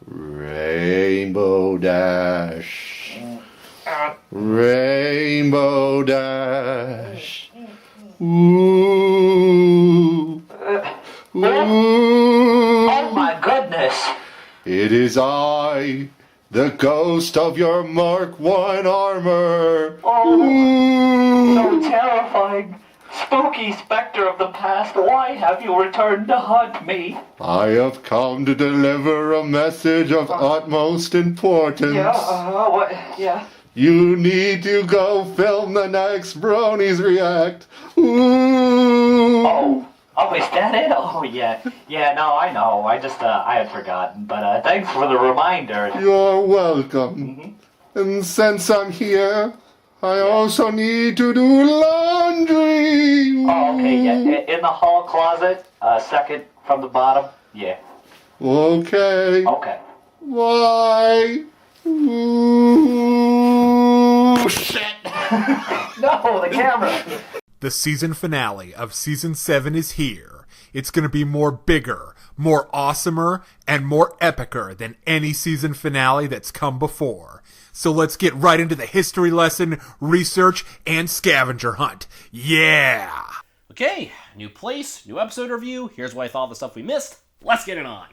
Rainbow Dash. Rainbow Dash. Ooh. Ooh. Oh my goodness. It is I, the ghost of your Mark I armor. Oh, Ooh. so terrifying. Spooky specter of the past, why have you returned to haunt me? I have come to deliver a message of utmost importance. Yeah. You need to go film the next Bronies React. Ooh. Oh, is that it? Oh, yeah. Yeah, no, I know. I had forgotten. But, thanks for the reminder. You're welcome. And since I'm here, I also need to do laundry. Oh, okay, yeah. In the hall closet, second from the bottom. Yeah. Okay. Okay. Why? Ooh. Shit! No, the camera! The season finale of Season 7 is here. It's gonna be more bigger, more awesomer, and more epicer than any season finale that's come before. So let's get right into the history lesson, research, and scavenger hunt. Yeah! Okay, new place, new episode review. Here's what I thought of the stuff we missed. Let's get it on.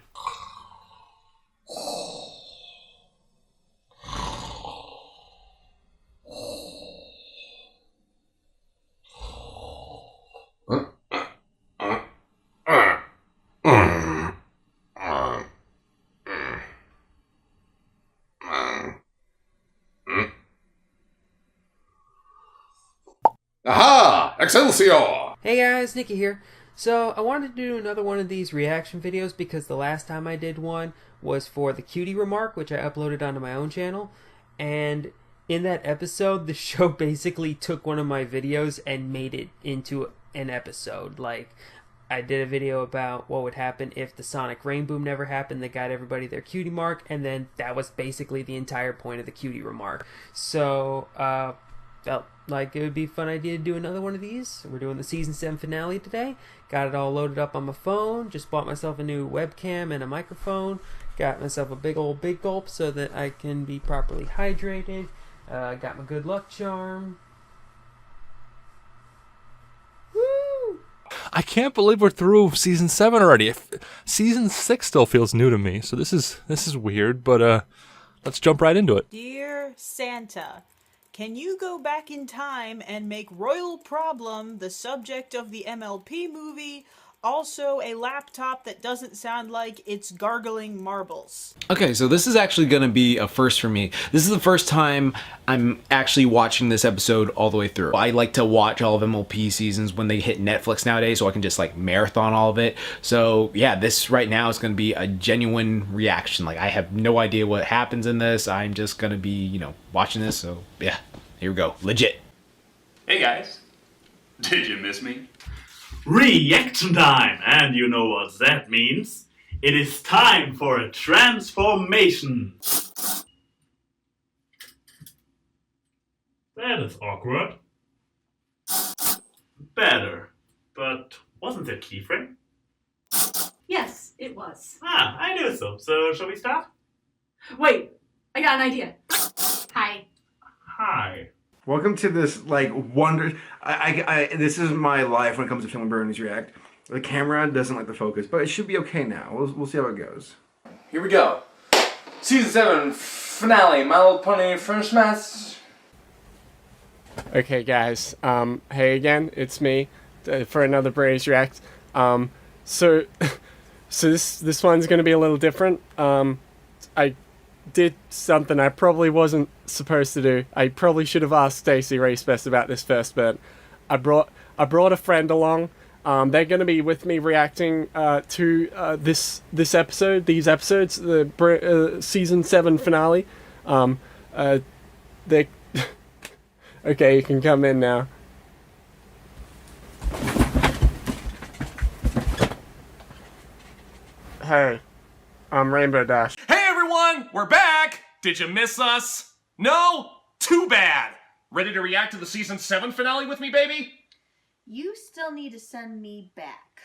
Aha! Excelsior! Hey guys, Nicky here. So, I wanted to do another one of these reaction videos because the last time I did one was for the cutie remark, which I uploaded onto my own channel. And in that episode, the show basically took one of my videos and made it into an episode. Like, I did a video about what would happen if the Sonic Rain Boom never happened that got everybody their cutie mark, and then that was basically the entire point of the cutie remark. So, felt like it would be a fun idea to do another one of these. We're doing the Season 7 finale today. Got it all loaded up on my phone. Just bought myself a new webcam and a microphone. Got myself a big gulp so that I can be properly hydrated. Got my good luck charm. Woo! I can't believe we're through Season 7 already. Season 6 still feels new to me, so this is weird, but let's jump right into it. Dear Santa, can you go back in time and make Royal Problem the subject of the MLP movie, also a laptop that doesn't sound like it's gargling marbles? Okay, so this is actually going to be a first for me. This is the first time I'm actually watching this episode all the way through. I like to watch all of MLP seasons when they hit Netflix nowadays, so I can just like marathon all of it. So yeah, this right now is going to be a genuine reaction. Like, I have no idea what happens in this. I'm just going to be, watching this. So yeah, here we go. Legit. Hey guys, did you miss me? Reaction time! And you know what that means? It is time for a transformation! That is awkward. Better. But wasn't there Keyframe? Yes, it was. Ah, I knew so. So, shall we start? Wait, I got an idea. Hi. Hi. Welcome to this, wonder... this is my life when it comes to filming Bronies React. The camera doesn't like the focus, but it should be okay now. We'll see how it goes. Here we go. Season 7 finale, My Little Pony first match. Okay guys, hey again, it's me, for another Bronies React. So this one's gonna be a little different. I did something I probably wasn't supposed to do. I probably should have asked ACRacebest about this first, but I brought a friend along. They're going to be with me reacting to this episode, these episodes, the Season 7 finale. They okay, you can come in now. Hey, I'm Rainbow Dash. Hey everyone, we're back! Did you miss us? No? Too bad! Ready to react to the Season 7 finale with me, baby? You still need to send me back.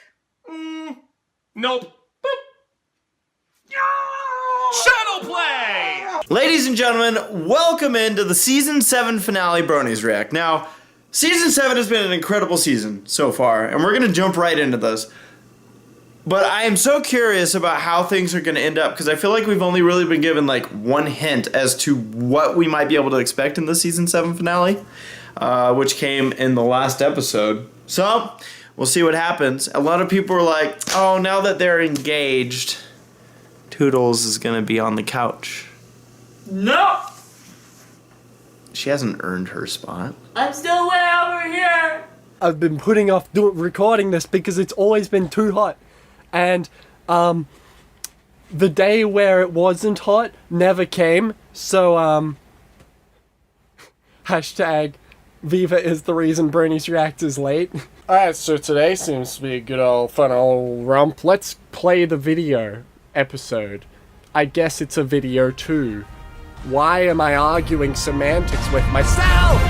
Nope. Boop. Shut Ladies and gentlemen, welcome into the Season 7 finale Bronies React. Now, Season 7 has been an incredible season so far, and we're going to jump right into this. But I am so curious about how things are going to end up, because I feel like we've only really been given like one hint as to what we might be able to expect in the Season 7 finale, which came in the last episode. So, we'll see what happens. A lot of people are like, oh, now that they're engaged, Toodles is going to be on the couch. No! She hasn't earned her spot. I'm still way over here! I've been putting off recording this because it's always been too hot. And, the day where it wasn't hot never came, so, hashtag Viva is the reason Bronies React is late. Alright, so today seems to be a good old fun old romp. Let's play the video episode. I guess it's a video too. Why am I arguing semantics with myself?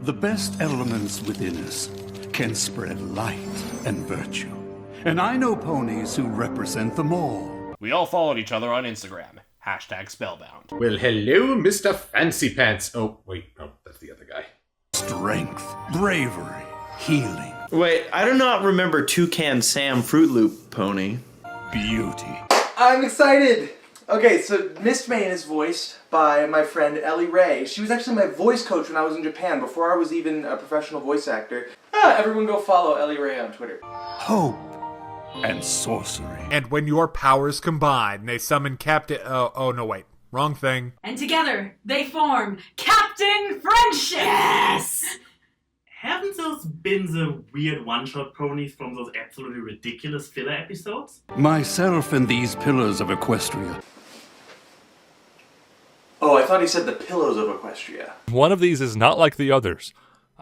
The best elements within us can spread light and virtue. And I know ponies who represent them all. We all followed each other on Instagram. Hashtag Spellbound. Well, hello, Mr. Fancy Pants. Oh, wait, no, that's the other guy. Strength, bravery, healing. Wait, I do not remember Toucan Sam Fruit Loop Pony. Beauty. I'm excited! Okay, so Mistmane is voiced by my friend Ellie Ray. She was actually my voice coach when I was in Japan, before I was even a professional voice actor. Everyone go follow Ellie Ray on Twitter. Hope and sorcery. And when your powers combine, they summon Captain... Oh, no, wait. Wrong thing. And together, they form Captain Friendship! Yes! Haven't those been the weird one-shot ponies from those absolutely ridiculous filler episodes? Myself and these pillars of Equestria. Oh, I thought he said the Pillows of Equestria. One of these is not like the others.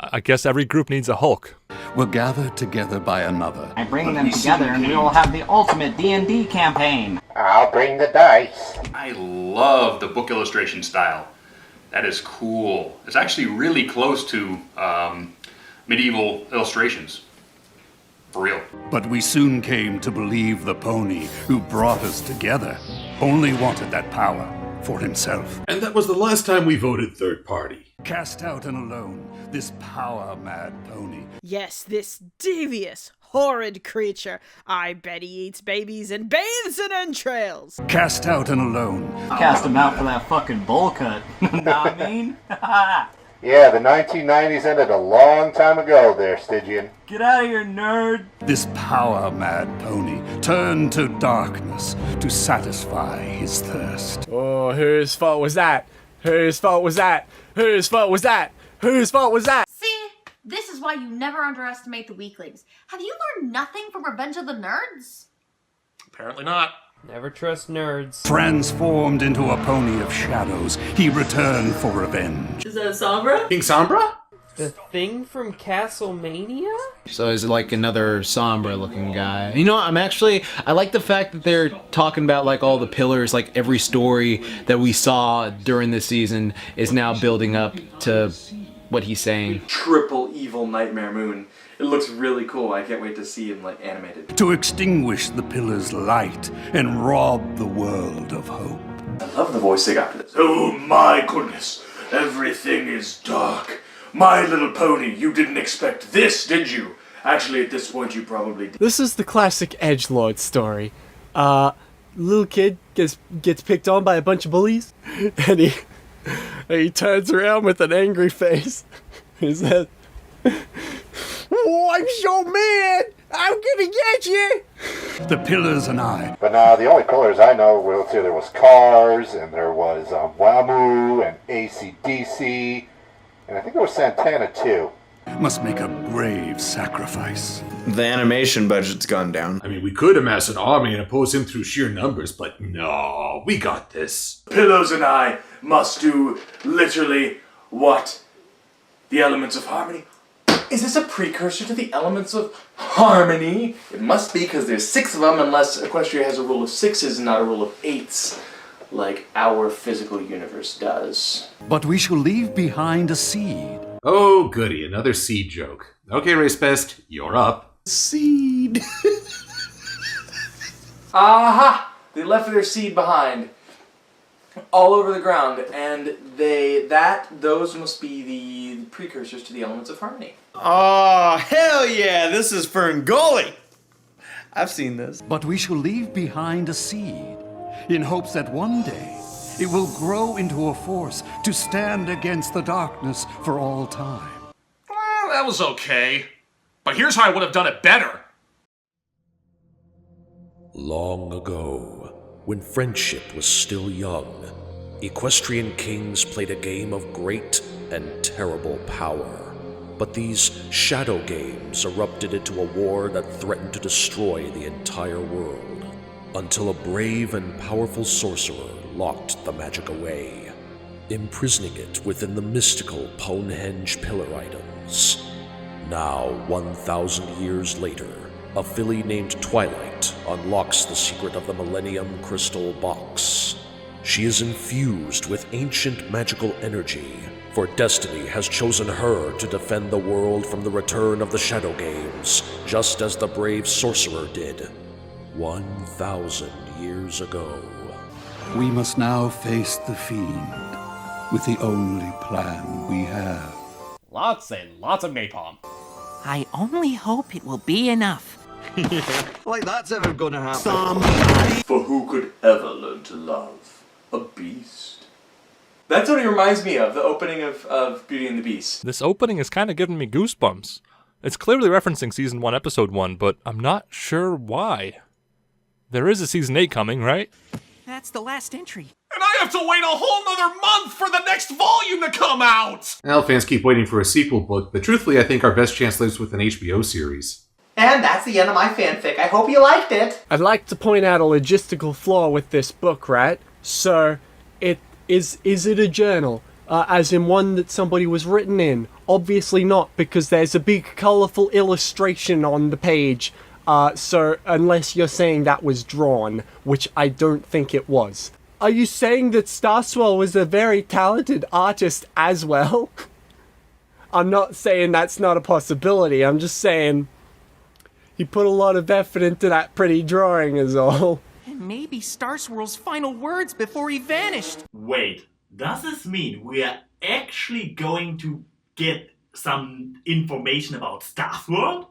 I guess every group needs a Hulk. We're gathered together by another. I bring them together and we will have the ultimate D&D campaign. I'll bring the dice. I love the book illustration style. That is cool. It's actually really close to medieval illustrations. For real. But we soon came to believe the pony who brought us together only wanted that power for himself. And that was the last time we voted third party. Cast out and alone, this power-mad pony. Yes, this devious, horrid creature. I bet he eats babies and bathes in entrails. Cast out and alone. Cast him out for that fucking bowl cut. Know what I mean? Yeah, the 1990s ended a long time ago there, Stygian. Get out of here, nerd! This power-mad pony turned to darkness to satisfy his thirst. Oh, whose fault was that? Whose fault was that? Whose fault was that? Whose fault was that? See, this is why you never underestimate the weaklings. Have you learned nothing from Revenge of the Nerds? Apparently not. Never trust nerds. Transformed into a pony of shadows, he returned for revenge. Is that Sombra? King Sombra? The thing from Castlemania? So is it like another Sombra looking guy? You know, I like the fact that they're talking about like all the pillars, like every story that we saw during this season is now building up to what he's saying. Triple evil Nightmare Moon. It looks really cool. I can't wait to see him like animated. To extinguish the pillar's light and rob the world of hope. I love the voice they got for this. Oh my goodness, everything is dark. My Little Pony, you didn't expect this, did you? Actually, at this point, you probably did. This is the classic edgelord story. Little kid gets picked on by a bunch of bullies, and he turns around with an angry face. He says, "Oh, I'm so mad! I'm gonna get you!" The pillars and I. But now the only pillars I know, well, let's see, there was Cars, and there was Whamu, and AC/DC, and I think there was Santana too. Must make a brave sacrifice. The animation budget's gone down. I mean, we could amass an army and oppose him through sheer numbers, but no, we got this. Pillows and I must do literally what the elements of harmony Is this a precursor to the elements of harmony? It must be, because there's 6 of them, unless Equestria has a rule of 6s and not a rule of 8s, like our physical universe does. But we shall leave behind a seed. Oh, goody, another seed joke. Okay, ACRacebest, you're up. Seed. Aha! They left their seed behind. All over the ground, and those must be the precursors to the elements of harmony. Oh, hell yeah, this is Ferngully! I've seen this. But we shall leave behind a seed, in hopes that one day it will grow into a force to stand against the darkness for all time. Well, that was okay. But here's how I would have done it better. Long ago, when friendship was still young, equestrian kings played a game of great and terrible power. But these shadow games erupted into a war that threatened to destroy the entire world, until a brave and powerful sorcerer locked the magic away, imprisoning it within the mystical Ponehenge pillar items. Now, 1,000 years later, a filly named Twilight unlocks the secret of the Millennium Crystal Box. She is infused with ancient magical energy, for destiny has chosen her to defend the world from the return of the Shadow Games, just as the brave sorcerer did 1,000 years ago. We must now face the fiend with the only plan we have. Lots and lots of napalm. I only hope it will be enough. Like that's ever gonna happen. For who could ever learn to love a beast? That's what it reminds me of, the opening of Beauty and the Beast. This opening is kind of giving me goosebumps. It's clearly referencing Season 1, Episode 1, but I'm not sure why. There is a Season 8 coming, right? That's the last entry. And I have to wait a whole nother month for the next volume to come out! Well, fans keep waiting for a sequel book, but truthfully I think our best chance lives with an HBO series. And that's the end of my fanfic. I hope you liked it. I'd like to point out a logistical flaw with this book, right? So, is it a journal? As in one that somebody was written in? Obviously not, because there's a big colourful illustration on the page. So, unless you're saying that was drawn, which I don't think it was. Are you saying that Starswell was a very talented artist as well? I'm not saying that's not a possibility, I'm just saying he put a lot of effort into that pretty drawing is all. And maybe Starswirl's final words before he vanished. Wait, does this mean we are actually going to get some information about Starswirl?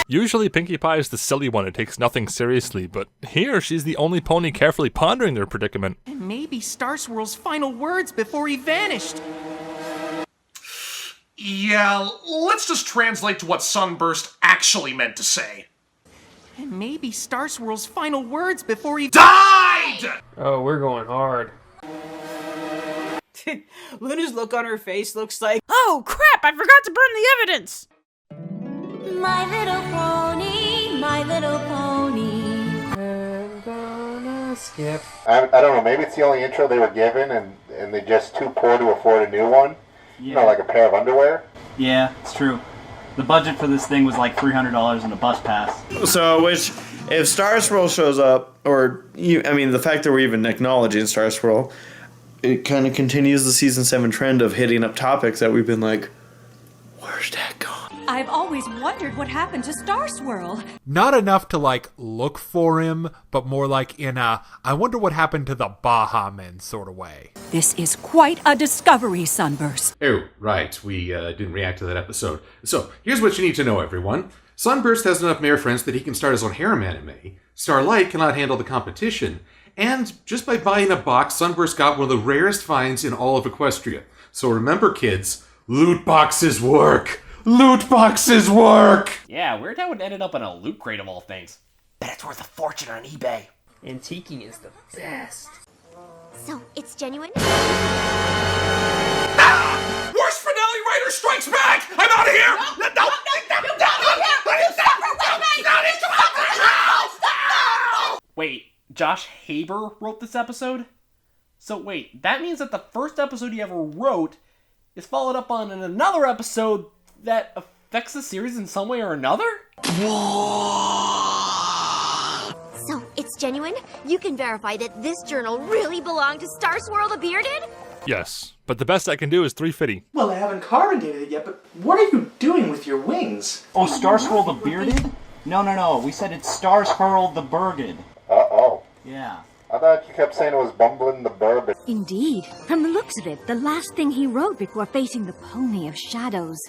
Usually Pinkie Pie is the silly one who takes nothing seriously, but here she's the only pony carefully pondering their predicament. And maybe Starswirl's final words before he vanished. Yeah, let's just translate to what Sunburst actually meant to say. And maybe Starswirl's final words before he died! Oh, we're going hard. Luna's look on her face looks like, oh crap, I forgot to burn the evidence! My little pony, my little pony. I'm gonna skip. I don't know, maybe it's the only intro they were given and they're just too poor to afford a new one. Yeah. You know, like a pair of underwear. Yeah, it's true. The budget for this thing was like $300 in a bus pass. So, if Starswirl shows up, the fact that we're even acknowledging Starswirl, it kind of continues the Season 7 trend of hitting up topics that we've been like, where's that gone? I've always wondered what happened to Starswirl. Not enough to, look for him, but more like in a, I wonder what happened to the Baja Men sort of way. This is quite a discovery, Sunburst. Oh, right. We didn't react to that episode. So, here's what you need to know, everyone. Sunburst has enough mare friends that he can start his own harem anime. Starlight cannot handle the competition. And just by buying a box, Sunburst got one of the rarest finds in all of Equestria. So remember, kids, loot boxes work! Loot boxes work! Yeah, weird how it ended up in a loot crate of all things. Bet it's worth a fortune on eBay. Antiquing is the best. So, it's genuine? Worst finale writer strikes back! I'm out of here! Wait, Josh Haber wrote this episode? So wait, that means that the first episode you ever wrote is followed up on in another episode that affects the series in some way or another? So, it's genuine? You can verify that this journal really belonged to Star Swirl the Bearded? Yes, but the best I can do is 350. Well, I haven't carbon dated it yet, but what are you doing with your wings? Oh, Star Swirl the Bearded? No. We said it's Star Swirl the Burged. Uh-oh. Yeah. I thought you kept saying it was Bumbling the Bourbon. Indeed. From the looks of it, the last thing he wrote before facing the Pony of Shadows.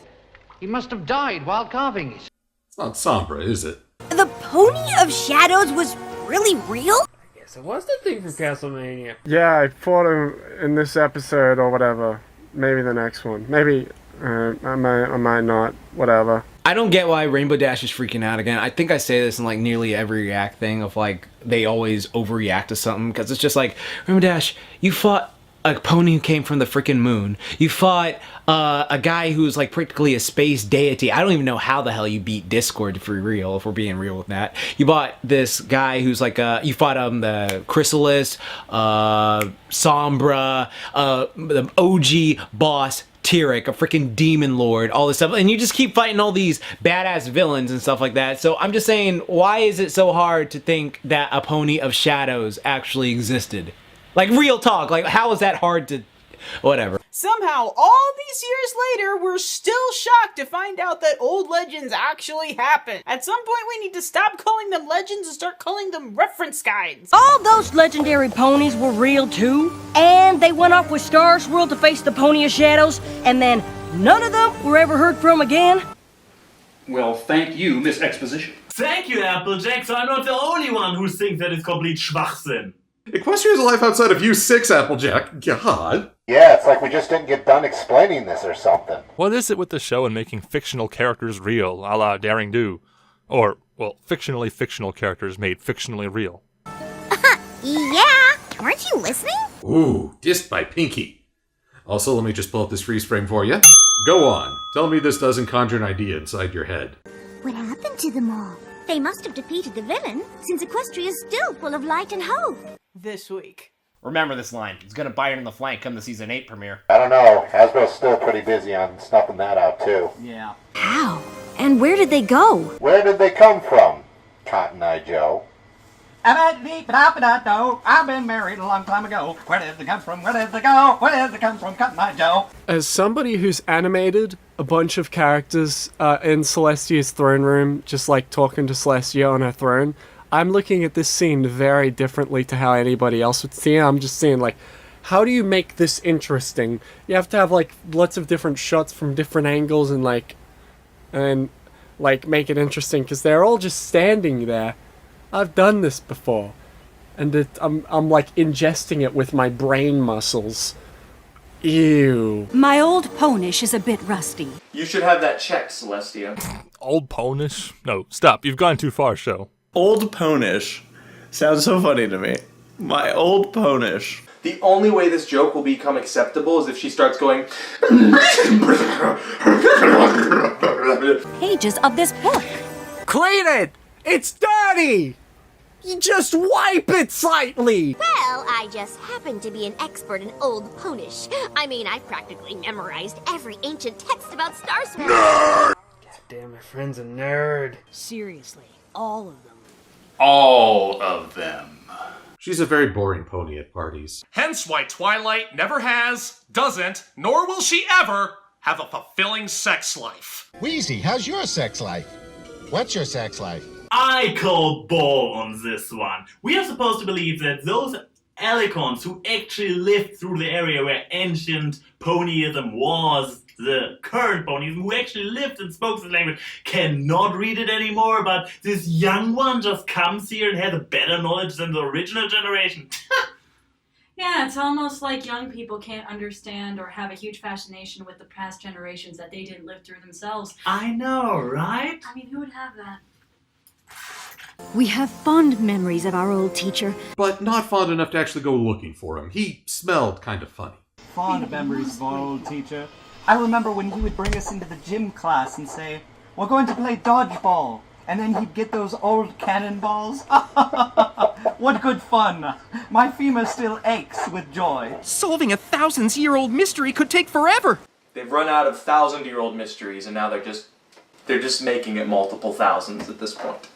He must have died while carving it. It's not Sombra, is it? The Pony of Shadows was really real? Yes, it was the thing from Castlevania. Yeah, I fought him in this episode or whatever. Maybe the next one. Maybe I might not. Whatever. I don't get why Rainbow Dash is freaking out again. I think I say this in like nearly every React thing of like they always overreact to something because it's just like, Rainbow Dash, you fought a pony who came from the freaking moon. You fought a guy who's like practically a space deity. I don't even know how the hell you beat Discord for real, if we're being real with that. You bought this guy who's like you fought the Chrysalis, Sombra, the OG boss, Tyrek, a freaking demon lord, all this stuff, and you just keep fighting all these badass villains and stuff like that. So I'm just saying, why is it so hard to think that a Pony of Shadows actually existed? Like, real talk, like, how is that hard to... Whatever. Somehow, all these years later, we're still shocked to find out that old legends actually happened. At some point, we need to stop calling them legends and start calling them reference guides. All those legendary ponies were real too, and they went off with Star Swirl to face the Pony of Shadows, and then none of them were ever heard from again? Well, thank you, Miss Exposition. Thank you, Applejack, so I'm not the only one who thinks that it's complete Schwachsinn. Equestria's life outside of you 6, Applejack. God. Yeah, it's like we just didn't get done explaining this or something. What is it with the show and making fictional characters real, a la Daring Do? Or, well, fictional characters made fictionally real. Yeah, weren't you listening? Ooh, dissed by Pinky. Also, let me just pull up this freeze frame for you. Go on. Tell me this doesn't conjure an idea inside your head. What happened to them all? They must have defeated the villain, since Equestria is still full of light and hope. This week. Remember this line. It's gonna bite her in the flank come the season 8 premiere. I don't know. Hasbro's still pretty busy on snuffing that out, too. Yeah. How? And where did they go? Where did they come from, Cotton Eye Joe? I've been married a long time ago. Where did they come from? Where did they go? Where did they come from? Cotton Eye Joe. As somebody who's animated a bunch of characters in Celestia's throne room, just like talking to Celestia on her throne, I'm looking at this scene very differently to how anybody else would see it. I'm just saying, like, how do you make this interesting? You have to have, like, lots of different shots from different angles and make it interesting, because they're all just standing there. I've done this before. And I'm like, ingesting it with my brain muscles. Ew. My old ponish is a bit rusty. You should have that checked, Celestia. Old ponish? No, stop. You've gone too far, show. Old ponish. Sounds so funny to me. My old ponish. The only way this joke will become acceptable is if she starts going... Pages of this book. Clean it! It's dirty! You just wipe it slightly! Well, I just happen to be an expert in Old Ponish. I mean, I've practically memorized every ancient text about Star Swirl. God damn, my friend's a nerd. Seriously, all of them. All of them. She's a very boring pony at parties. Hence why Twilight never has, doesn't, nor will she ever have a fulfilling sex life. Wheezy, how's your sex life? What's your sex life? I call ball on this one. We are supposed to believe that those Alicons who actually lived through the area where ancient ponyism was, the current ponyism, who actually lived and spoke this language, cannot read it anymore, but this young one just comes here and has a better knowledge than the original generation. Yeah, it's almost like young people can't understand or have a huge fascination with the past generations that they didn't live through themselves. I know, right? I mean, who would have that? We have fond memories of our old teacher. But not fond enough to actually go looking for him. He smelled kind of funny. Fond memories of our old teacher. I remember when he would bring us into the gym class and say, "We're going to play dodgeball." And then he'd get those old cannonballs. What good fun! My femur still aches with joy. Solving a thousands-year-old mystery could take forever! They've run out of thousand-year-old mysteries, and now they're just making it multiple thousands at this point.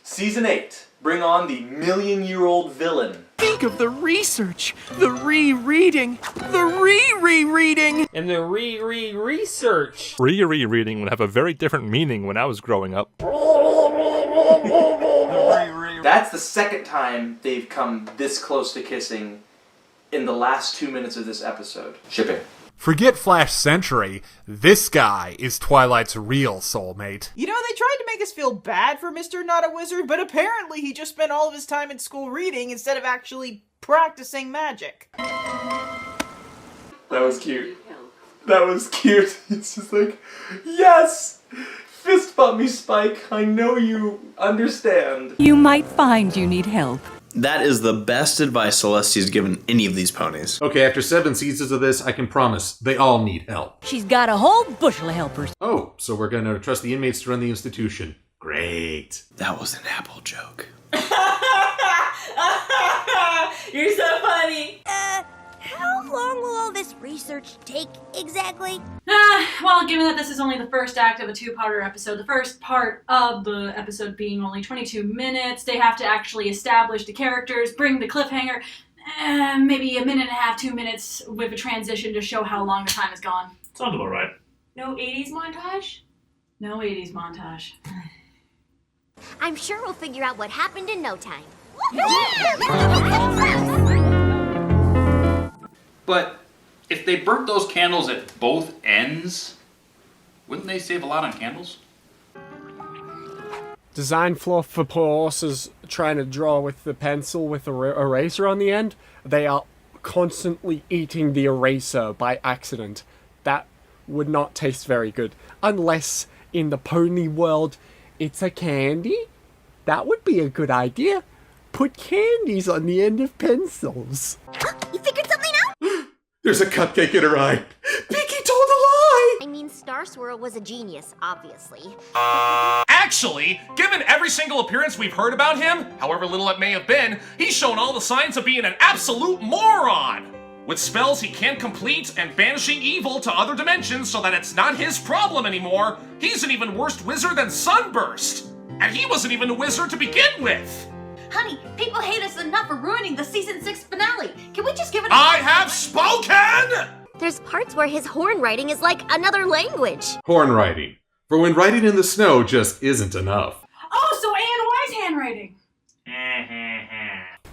Season 8. Bring on the million-year-old villain. Think of the research, the rereading, the re-rereading, and the re-research. Rereading would have a very different meaning when I was growing up. That's the second time they've come this close to kissing in the last 2 minutes of this episode. Shipping. Forget Flash Century. This guy is Twilight's real soulmate. You know, they tried to make us feel bad for Mr. Not a Wizard, but apparently he just spent all of his time in school reading instead of actually practicing magic. That was cute. That was cute. It's just like, yes! Fist bump me, Spike. I know you understand. You might find you need help. That is the best advice Celestia's given any of these ponies. Okay, after 7 seasons of this, I can promise they all need help. She's got a whole bushel of helpers. Oh, so we're gonna trust the inmates to run the institution. Great. That was an Apple joke. You're so funny. How long will all this research take exactly? Well, given that this is only the first act of a 2-parter episode, the first part of the episode being only 22 minutes, they have to actually establish the characters, bring the cliffhanger, maybe a minute and a half, 2 minutes with a transition to show how long the time has gone. Sounds about right. No 80s montage? No 80s montage. I'm sure we'll figure out what happened in no time. But if they burnt those candles at both ends, wouldn't they save a lot on candles? Design flaw for poor horses trying to draw with the pencil with the eraser on the end. They are constantly eating the eraser by accident. That would not taste very good. Unless in the pony world it's a candy. That would be a good idea. Put candies on the end of pencils. You figured something out? There's a cupcake in her eye. Pinky told a lie! I mean, Star Swirl was a genius, obviously. Actually, given every single appearance we've heard about him, however little it may have been, he's shown all the signs of being an absolute moron! With spells he can't complete and banishing evil to other dimensions so that it's not his problem anymore, he's an even worse wizard than Sunburst! And he wasn't even a wizard to begin with! Honey, people hate us enough for ruining the season 6 finale. Can we just give it a... I have spoken! There's parts where his horn writing is like another language. Horn writing. For when writing in the snow just isn't enough. Oh, so Anne Y's handwriting.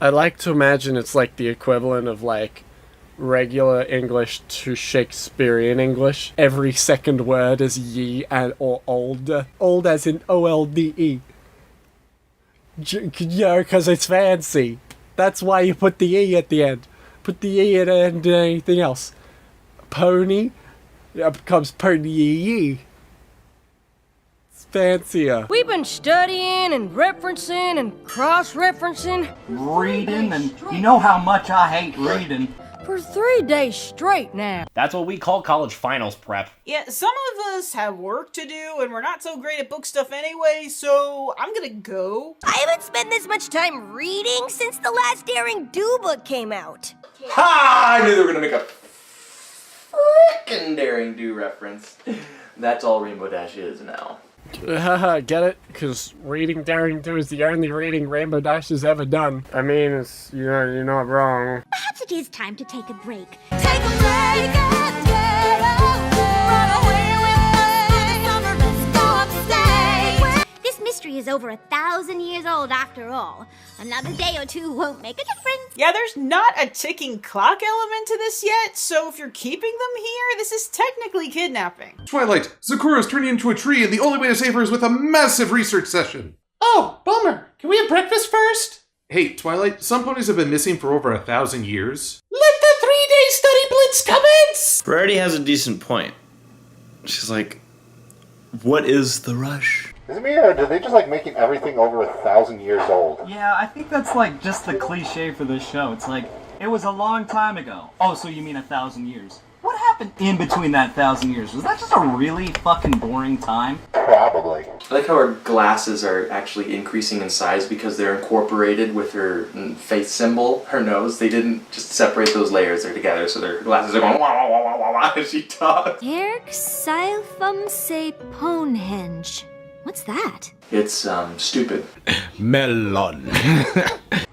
I like to imagine it's like the equivalent of like regular English to Shakespearean English. Every second word is ye and or old. Old as in O-L-D-E. Yeah, because it's fancy. That's why you put the E at the end. Put the E at the end of anything else. Pony becomes pony-y. It's fancier. We've been studying and referencing and cross-referencing. Reading, and you know how much I hate reading. For 3 days straight now. That's what we call college finals prep. Yeah, some of us have work to do, and we're not so great at book stuff anyway, so I'm gonna go. I haven't spent this much time reading since the last Daring Do book came out. Ha! I knew they were gonna make a frickin' Daring Do reference. That's all Rainbow Dash is now. Haha, get it? Because reading Daring Do is the only reading Rainbow Dash has ever done. I mean, it's, you're not wrong. Perhaps it is time to take a break. Take a break and get away. Run away with us through the summer. Let's go upstate. This mystery is over 1,000 years old after all. Another day or two won't make a difference. Yeah, there's not a ticking clock element to this yet, so if you're keeping them here, this is technically kidnapping. Twilight, Sakura's turning into a tree, and the only way to save her is with a massive research session. Oh, bummer. Can we have breakfast first? Hey, Twilight, some ponies have been missing for over 1,000 years. Let the 3-day study blitz commence! Rarity has a decent point. She's like, what is the rush? Is it me, or are they just like making everything over 1,000 years old? Yeah, I think that's like just the cliche for this show. It's like, it was a long time ago. Oh, so you mean 1,000 years. What happened in between that 1,000 years? Was that just a really fucking boring time? Probably. I like how her glasses are actually increasing in size because they're incorporated with her face symbol, her nose. They didn't just separate those layers, they're together, so their glasses are going wah wah wah wah wah wah as she talks. Saberspark. What's that? It's, stupid. Melon.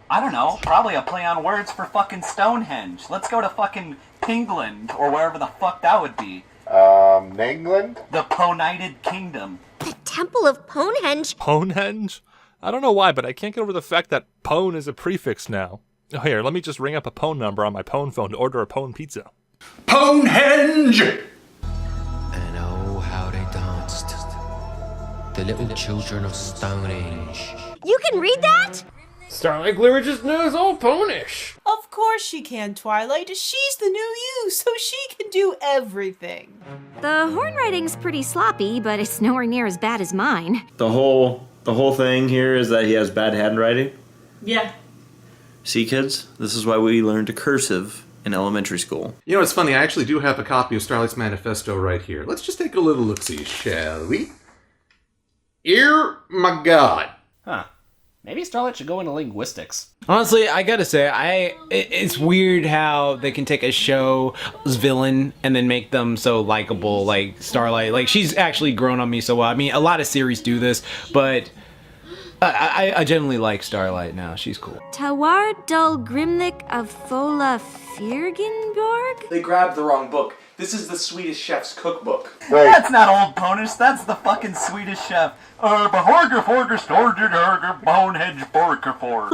I don't know, probably a play on words for fucking Stonehenge. Let's go to fucking England, or wherever the fuck that would be. England? The Ponited Kingdom. The Temple of Ponehenge? Ponehenge? I don't know why, but I can't get over the fact that pone is a prefix now. Oh, here, let me just ring up a pone number on my pone phone to order a pone pizza. Ponehenge! And oh, how they danced. The little children of Stonehenge. You can read that? Starlight Glimmer just knows all ponish. Of course she can, Twilight. She's the new you, so she can do everything. The horn writing's pretty sloppy, but it's nowhere near as bad as mine. The whole thing here is that he has bad handwriting. Yeah. See, kids, this is why we learned cursive in elementary school. You know, it's funny, I actually do have a copy of Starlight's Manifesto right here. Let's just take a little look-see, shall we? Ear, my God. Huh. Maybe Starlight should go into linguistics. Honestly, I gotta say, it's weird how they can take a show's villain and then make them so likable, like Starlight. Like, she's actually grown on me so well. I mean, a lot of series do this, but I generally like Starlight now. She's cool. Tawar Dul Grimlik of Fola Firgenborg? They grabbed the wrong book. This is the Swedish chef's cookbook. That's not Old Ponish, that's the fucking Swedish chef. Behorger forger storger derger bonehenge borkerfor.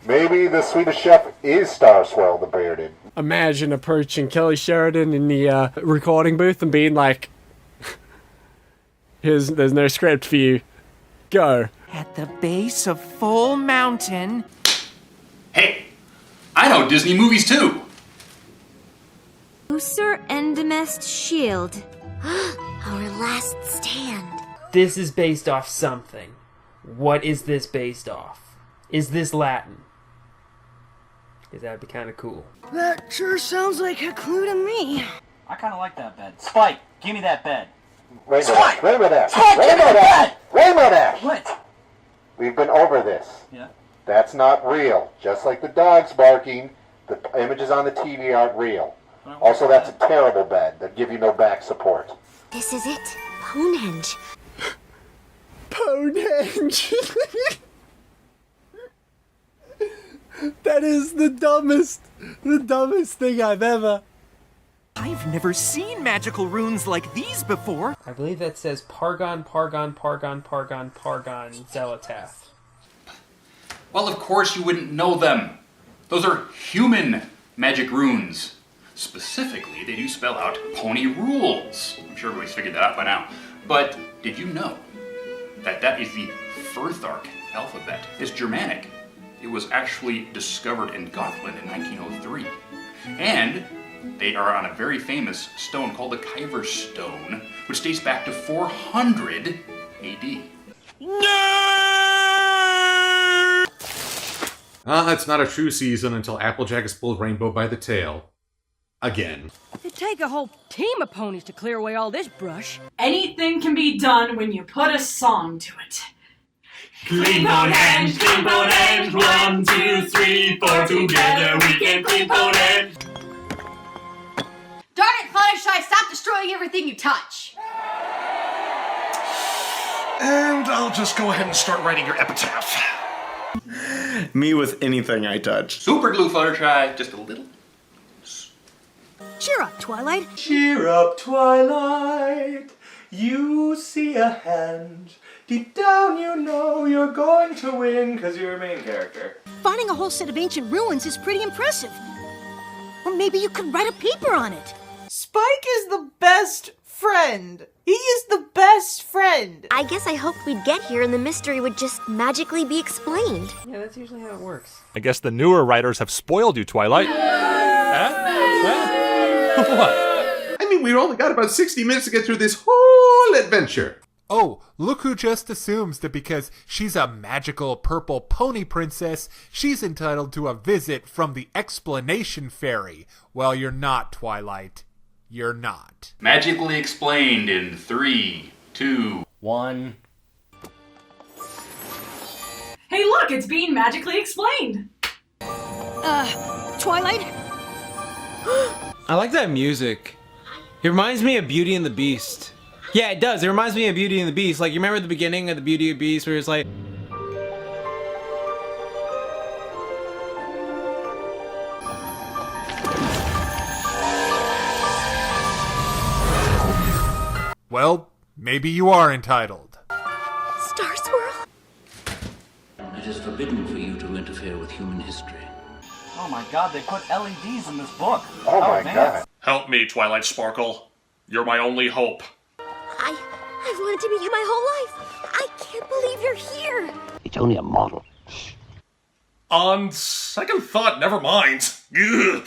Maybe the Swedish chef is Starswell the Bearded. Imagine approaching Kelly Sheridan in the recording booth and being like, there's no script for you. Go. At the base of Full Mountain. Hey, I know Disney movies too. Usur Endemest Shield. Our last stand. This is based off something. What is this based off? Is this Latin? Because that'd be kind of cool. That sure sounds like a clue to me. I kind of like that bed. Spike, give me that bed. Rainbow Spike! Dash. Spike, give me Rainbow that Dash. bed! Rainbow Dash. What? We've been over this. Yeah. That's not real. Just like the dogs barking, the images on the TV aren't real. Also, that's a terrible bed. They'll give you no back support. This is it. Ponehenge. Ponehenge. That is the dumbest thing I've ever. I've never seen magical runes like these before. I believe that says Pargon, Zelatath. Well, of course you wouldn't know them. Those are human magic runes. Specifically, they do spell out pony rules. I'm sure everybody's figured that out by now. But did you know that that is the Firthark alphabet? It's Germanic. It was actually discovered in Gotland in 1903. And they are on a very famous stone called the Kyver Stone, which dates back to 400 AD. It's not a true season until Applejack is pulled Rainbow by the tail. Again. It'd take a whole team of ponies to clear away all this brush. Anything can be done when you put a song to it. Clean Ponehenge, 1, 2, 3, 4, together we can clean Ponehenge. Darn it, Fluttershy, stop destroying everything you touch. And I'll just go ahead and start writing your epitaph. Me with anything I touch. Super glue, Fluttershy, just a little. Cheer up, Twilight. Cheer up, Twilight. You see a hand. Deep down you know you're going to win because you're a main character. Finding a whole set of ancient ruins is pretty impressive. Or maybe you could write a paper on it. Spike is the best friend. He is the best friend. I guess I hoped we'd get here and the mystery would just magically be explained. Yeah, that's usually how it works. I guess the newer writers have spoiled you, Twilight. What? I mean, we only got about 60 minutes to get through this whole adventure. Oh, look who just assumes that because she's a magical purple pony princess, she's entitled to a visit from the explanation fairy. Well, you're not, Twilight. You're not. Magically explained in 3, 2, 1. Hey, look, it's being magically explained. Twilight? I like that music. It reminds me of Beauty and the Beast. Yeah, it does. It reminds me of Beauty and the Beast. Like, you remember the beginning of the Beauty and the Beast where it's like... Well, maybe you are entitled. Star Swirl? It is forbidden for you to interfere with human history. Oh my god, they put LEDs in this book. Oh my god. Help me, Twilight Sparkle. You're my only hope. I've wanted to meet you my whole life. I can't believe you're here. It's only a model. On second thought, never mind. Ugh.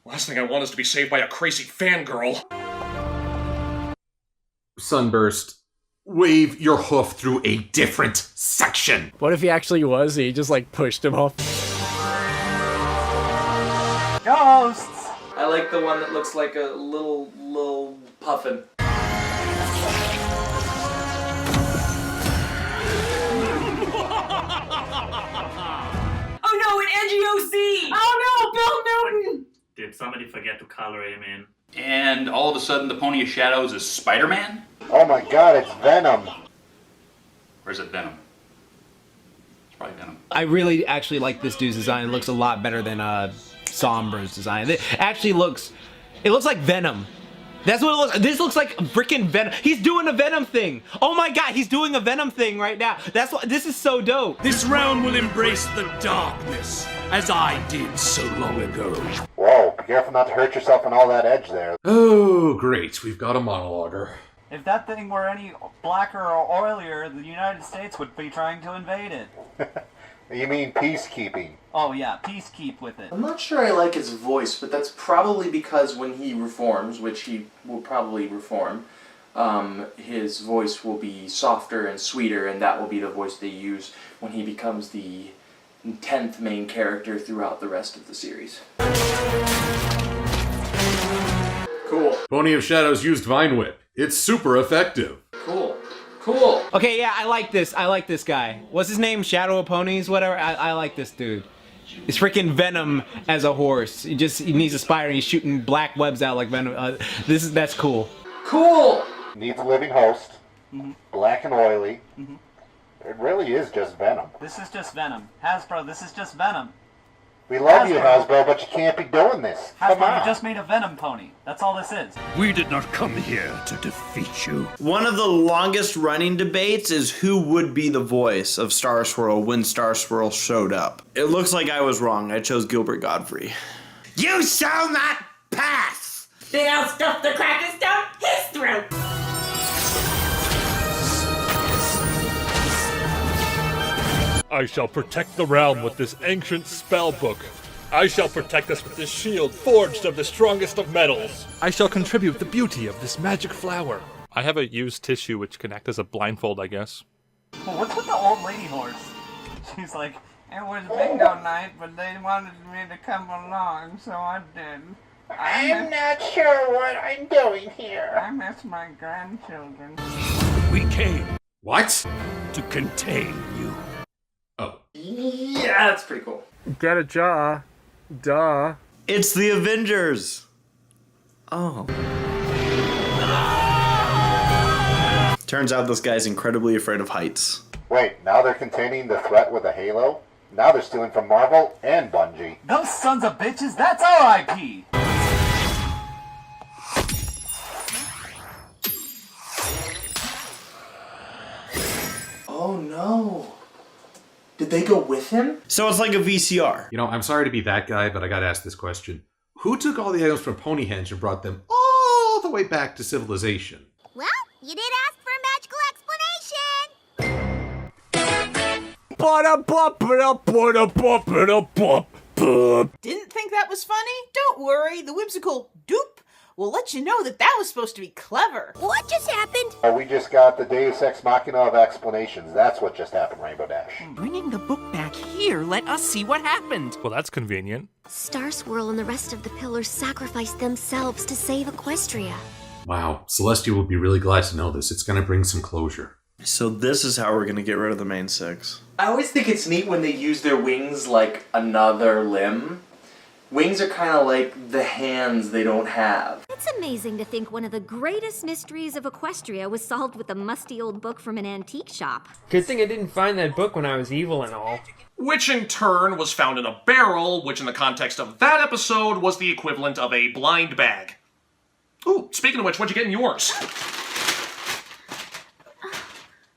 Last thing I want is to be saved by a crazy fangirl. Sunburst, wave your hoof through a different section. What if he actually was? He just like pushed him off. Ghosts! I like the one that looks like a little puffin. Oh no, an NGOC! Oh no, Bill Newton! Did somebody forget to color him in? and all of a sudden the Pony of Shadows is Spider-Man? Oh my god, it's Venom. Or is it Venom? It's probably Venom. I really actually like this dude's design. It looks a lot better than Sombra's design. It actually looks like Venom. That's what it looks. This looks like freaking Venom. He's doing a Venom thing. Oh my god, he's doing a Venom thing right now. That's what. This is so dope. This realm will embrace the darkness, as I did so long ago. Whoa, be careful not to hurt yourself on all that edge there. Oh, great. We've got a monologuer. If that thing were any blacker or oilier, the United States would be trying to invade it. You mean peacekeeping? Oh yeah, peace keep with it. I'm not sure I like his voice, but that's probably because when he reforms, which he will probably reform, his voice will be softer and sweeter, and that will be the voice they use when he becomes the 10th main character throughout the rest of the series. Cool. Pony of Shadows used Vine Whip. It's super effective. Cool. Cool. Okay, yeah, I like this. I like this guy. What's his name? Shadow of Ponies, whatever. I like this dude. It's freaking Venom as a horse. He needs a spider and he's shooting black webs out like Venom. That's cool. Cool. Needs a living host. Black and oily. It really is just Venom. This is just Venom. Hasbro, this is just Venom. We love you, Hasbro, but you can't be doing this. Come Hasbro, on. you just made a Venom pony. That's all this is. We did not come here to defeat you. One of the longest running debates is who would be the voice of Star Swirl when Star Swirl showed up. It looks like I was wrong. I chose Gilbert Godfrey. You shall not pass! Then I'll stuff the crackers down his throat! I shall protect the realm with this ancient spell book. I shall protect us with this shield forged of the strongest of metals. I shall contribute the beauty of this magic flower. I have a used tissue which can act as a blindfold, I guess. Well, what's with the old lady horse? She's like, it was bingo night, but they wanted me to come along, so I did. I'm not sure what I'm doing here. I miss my grandchildren. We came. What? To contain you. Oh. Yeah, that's pretty cool. Get a jaw. Duh. It's the Avengers. Oh. Turns out this guy's incredibly afraid of heights. Wait, now they're containing the threat with a halo? Now they're stealing from Marvel and Bungie. Those sons of bitches, that's our IP! Oh no. Did they go with him? So it's like a VCR. You know, I'm sorry to be that guy, but I gotta ask this question. Who took all the items from Ponyhenge and brought them all the way back to civilization? Well, you did ask for a magical explanation. Didn't think that was funny? Don't worry, the whimsical Doop we'll let you know that was supposed to be clever. What just happened? We just got the Deus Ex Machina of explanations. That's what just happened, Rainbow Dash. Bringing the book back here let us see what happened. Well, that's convenient. Star Swirl and the rest of the pillars sacrificed themselves to save Equestria. Wow, Celestia will be really glad to know this. It's going to bring some closure. So this is how we're going to get rid of the main six. I always think it's neat when they use their wings like another limb. Wings are kind of like the hands they don't have. It's amazing to think one of the greatest mysteries of Equestria was solved with a musty old book from an antique shop. Good thing I didn't find that book when I was evil and all. Which in turn was found in a barrel, which in the context of that episode was the equivalent of a blind bag. Ooh, speaking of which, what'd you get in yours?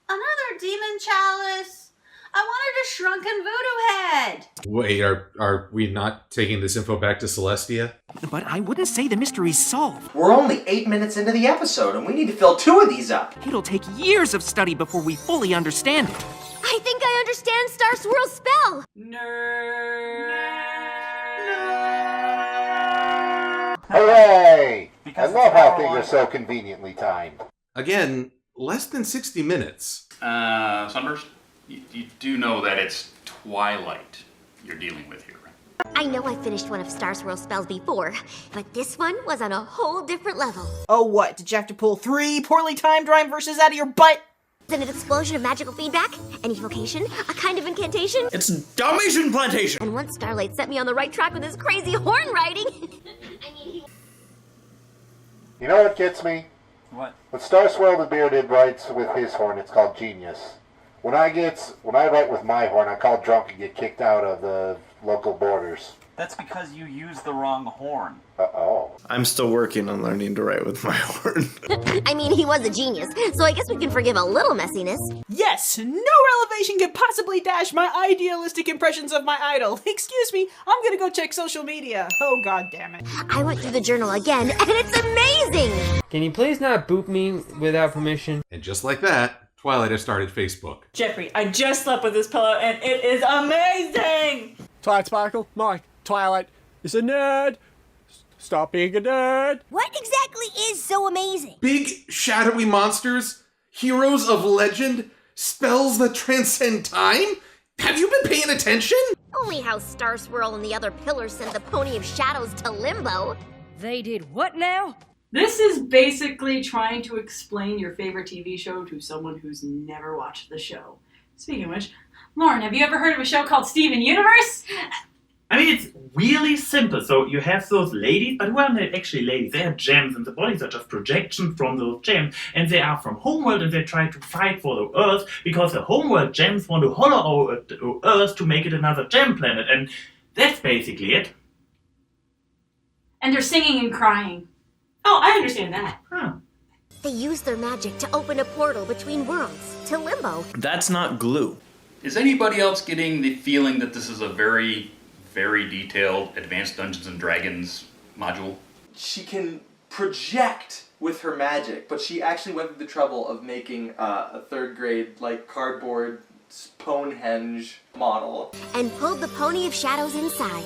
Another demon chalice. I wanted a shrunken voodoo head. Wait, are we not taking this info back to Celestia? But I wouldn't say the mystery's solved. We're only 8 minutes into the episode, and we need to fill 2 of these up. It'll take years of study before we fully understand it. I think I understand Star Swirl's spell. Hooray! I love how things are so conveniently timed. Again, less than 60 minutes. Sunburst, you do know that it's Twilight you're dealing with here, right? I know I finished one of Star Swirl's spells before, but this one was on a whole different level. Oh, what? Did you have to pull 3 poorly timed rhyme verses out of your butt? An explosion of magical feedback, an evocation, a kind of incantation. It's Dalmatian Plantation! And once Starlight set me on the right track with his crazy horn riding. You know what gets me? What? When Star Swirl the Bearded writes with his horn, it's called genius. When I write with my horn, I call drunk and get kicked out of the local borders. That's because you used the wrong horn. Uh-oh. I'm still working on learning to write with my horn. I mean, he was a genius, so I guess we can forgive a little messiness. Yes, no elevation could possibly dash my idealistic impressions of my idol. Excuse me, I'm gonna go check social media. Oh, god damn it. I went through the journal again, and it's amazing! Can you please not boop me without permission? And just like that, Twilight has started Facebook. Jeffrey, I just slept with this pillow and it is amazing! Twilight Sparkle, Mike, Twilight is a nerd. Stop being a nerd. What exactly is so amazing? Big, shadowy monsters? Heroes of legend? Spells that transcend time? Have you been paying attention? Only how Star Swirl and the other pillars sent the Pony of Shadows to limbo. They did what now? This is basically trying to explain your favorite TV show to someone who's never watched the show. Speaking of which, Lauren, have you ever heard of a show called Steven Universe? I mean, it's really simple. So you have those ladies, but who are not actually ladies? They are gems, and the bodies are just projections from those gems. And they are from Homeworld, and they try to fight for the Earth, because the Homeworld gems want to hollow out the Earth to make it another gem planet. And that's basically it. And they're singing and crying. Oh, I understand that. They use their magic to open a portal between worlds, to limbo. That's not glue. Is anybody else getting the feeling that this is a very, very detailed Advanced Dungeons & Dragons module? She can project with her magic, but she actually went through the trouble of making a 3rd grade, like, cardboard Stonehenge model. And pulled the Pony of Shadows inside.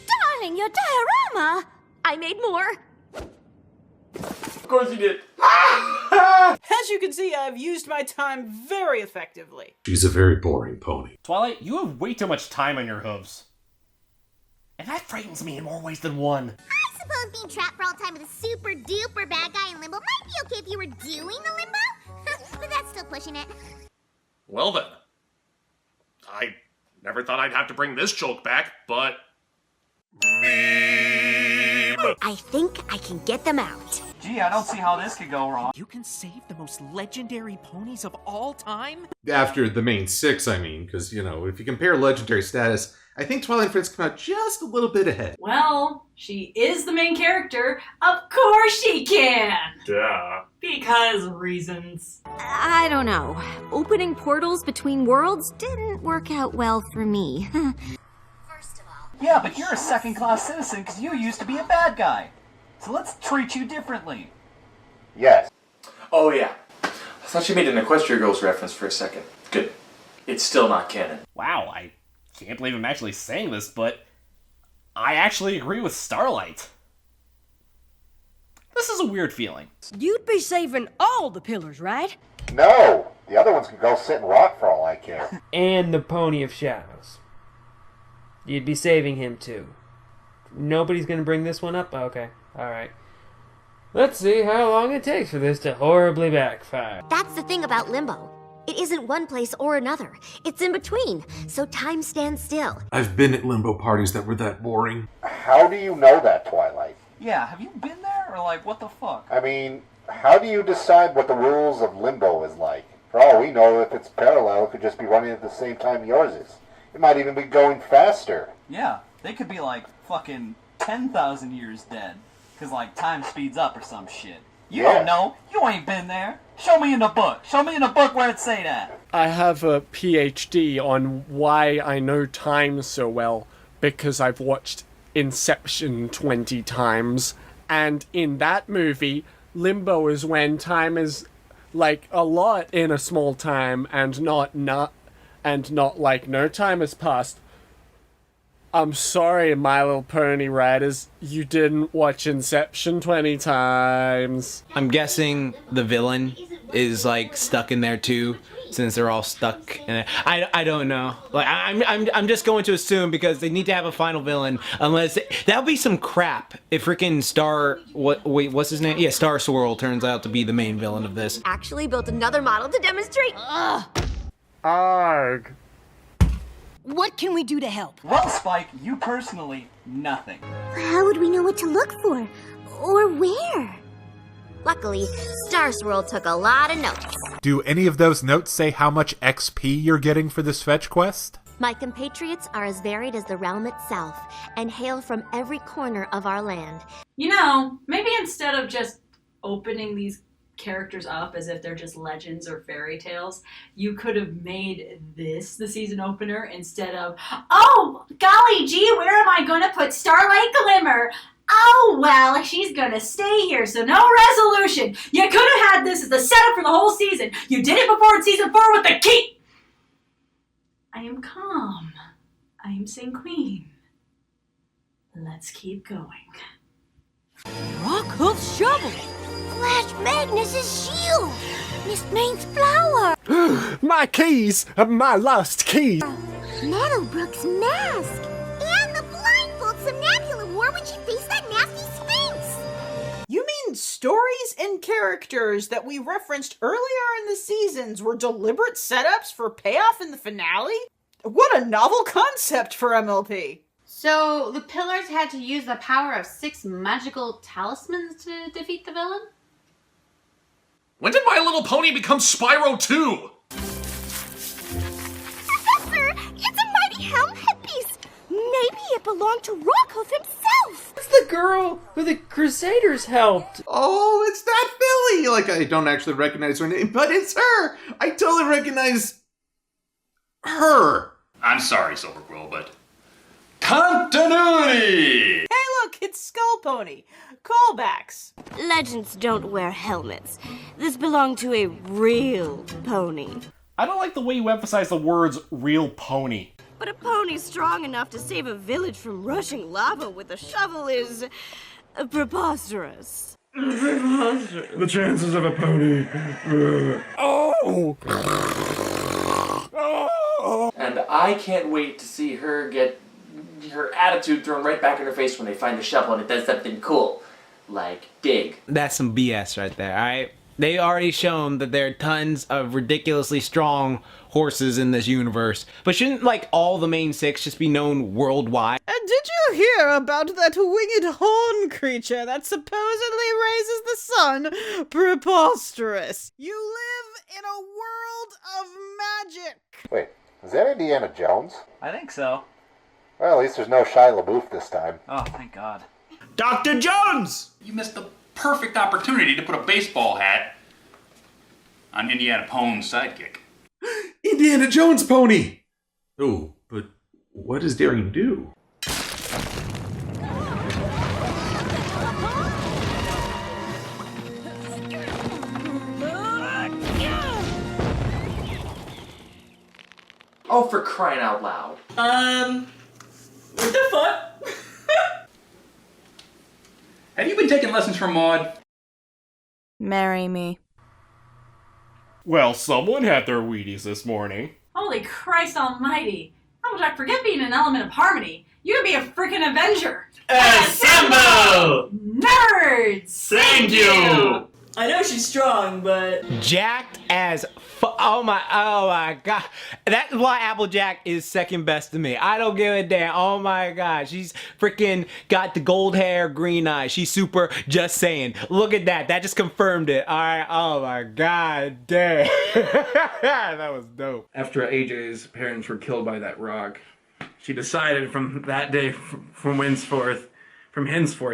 Darling, your diorama! I made more. Of course you did. As you can see, I've used my time very effectively. She's a very boring pony. Twilight, you have way too much time on your hooves. And that frightens me in more ways than one. I suppose being trapped for all time with a super duper bad guy in limbo might be okay if you were doing the limbo, but that's still pushing it. Well then. I never thought I'd have to bring this joke back, but... I think I can get them out. Gee, I don't see how this could go wrong. You can save the most legendary ponies of all time? After the main 6, I mean, because, you know, if you compare legendary status, I think Twilight Friends come out just a little bit ahead. Well, she is the main character. Of course she can! Duh. Because reasons. I don't know. Opening portals between worlds didn't work out well for me. Yeah, but you're a second-class citizen because you used to be a bad guy. So let's treat you differently. Yes. Oh, yeah. I thought you made an Equestria Girls reference for a second. Good. It's still not canon. Wow, I can't believe I'm actually saying this, but I actually agree with Starlight. This is a weird feeling. You'd be saving all the pillars, right? No! The other ones can go sit and rot for all I care. And the Pony of Shadows. You'd be saving him too. Nobody's gonna bring this one up? Okay, alright. Let's see how long it takes for this to horribly backfire. That's the thing about limbo. It isn't one place or another. It's in between, so time stands still. I've been at limbo parties that were that boring. How do you know that, Twilight? Yeah, have you been there? Or like, what the fuck? I mean, how do you decide what the rules of limbo is like? For all we know, if it's parallel, it could just be running at the same time yours is. It might even be going faster. Yeah, they could be like fucking 10,000 years dead. Cause like time speeds up or some shit. You don't know. You ain't been there. Show me in the book. Show me in the book where it say that. I have a PhD on why I know time so well because I've watched Inception 20 times. And in that movie, limbo is when time is like a lot in a small time and not like no time has passed. I'm sorry, My Little Pony riders, you didn't watch Inception 20 times. I'm guessing the villain is like stuck in there too, since they're all stuck in it. I don't know. Like I'm just going to assume because they need to have a final villain, unless that would be some crap if freaking what's his name? Yeah, Star Swirl turns out to be the main villain of this. Actually built another model to demonstrate. Arg. What can we do to help? Well, Spike, you personally, nothing. How would we know what to look for? Or where? Luckily, Star Swirl took a lot of notes. Do any of those notes say how much XP you're getting for this fetch quest? My compatriots are as varied as the realm itself, and hail from every corner of our land. You know, maybe instead of just opening these characters up as if they're just legends or fairy tales, you could have made this the season opener instead of, oh, golly gee, where am I going to put Starlight Glimmer? Oh, well, she's going to stay here, so no resolution. You could have had this as the setup for the whole season. You did it before in season 4 with the key. I am calm. I am sanguine. Let's keep going. Rockhoof's shovel. Flash Magnus's shield. Miss Maine's flower. My keys! My lost keys! Meadowbrook's mask. And the blindfold Somnambula wore when she faced that nasty Sphinx. You mean stories and characters that we referenced earlier in the seasons were deliberate setups for payoff in the finale? What a novel concept for MLP. So the pillars had to use the power of 6 magical talismans to defeat the villain? When did My Little Pony become Spyro 2? Professor, it's a mighty helm headpiece. Maybe it belonged to Rockhoof himself. It's the girl who the Crusaders helped. Oh, it's that Billy! Like, I don't actually recognize her name, but it's her! I totally recognize her. I'm sorry, Silver Quill, but continuity! Hey look, it's Skull Pony. Callbacks. Legends don't wear helmets. This belonged to a real pony. I don't like the way you emphasize the words real pony. But a pony strong enough to save a village from rushing lava with a shovel is preposterous. The chances of a pony. Oh! And I can't wait to see her get her attitude thrown right back in her face when they find the shovel and it does something cool. Like, dig. That's some BS right there, alright? They already shown that there are tons of ridiculously strong horses in this universe. But shouldn't, like, all the main 6 just be known worldwide? And did you hear about that winged horn creature that supposedly raises the sun? Preposterous. You live in a world of magic. Wait, is that Indiana Jones? I think so. Well, at least there's no Shia LaBeouf this time. Oh, thank God. Dr. Jones! You missed the perfect opportunity to put a baseball hat on Indiana Pone's sidekick. Indiana Jones pony! Oh, but what does Daring do? Oh, for crying out loud. What the fuck? Have you been taking lessons from Maud? Marry me. Well, someone had their Wheaties this morning. Holy Christ almighty. Applejack, forget being an element of harmony. You could be a freaking Avenger. Assemble! Nerds! Thank you! I know she's strong, but... Jacked as oh my god. That's why Applejack is second best to me. I don't give a damn. Oh my god. She's freaking got the gold hair, green eyes. She's super, just saying. Look at that. That just confirmed it. Alright. Oh my god damn. That was dope. After AJ's parents were killed by that rock, she decided from that day, from henceforth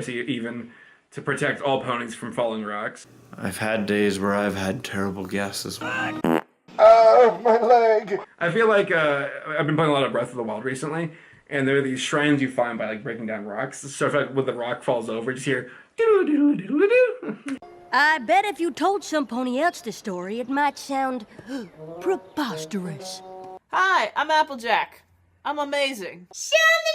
even, to protect all ponies from falling rocks. I've had days where I've had terrible guesses. Oh, my leg! I feel like I've been playing a lot of Breath of the Wild recently, and there are these shrines you find by like breaking down rocks. So if when the rock falls over, you just hear doo-doo-doo-doo-doo-doo. I bet if you told some pony else the story, it might sound preposterous. Hi, I'm Applejack. I'm amazing. Shun the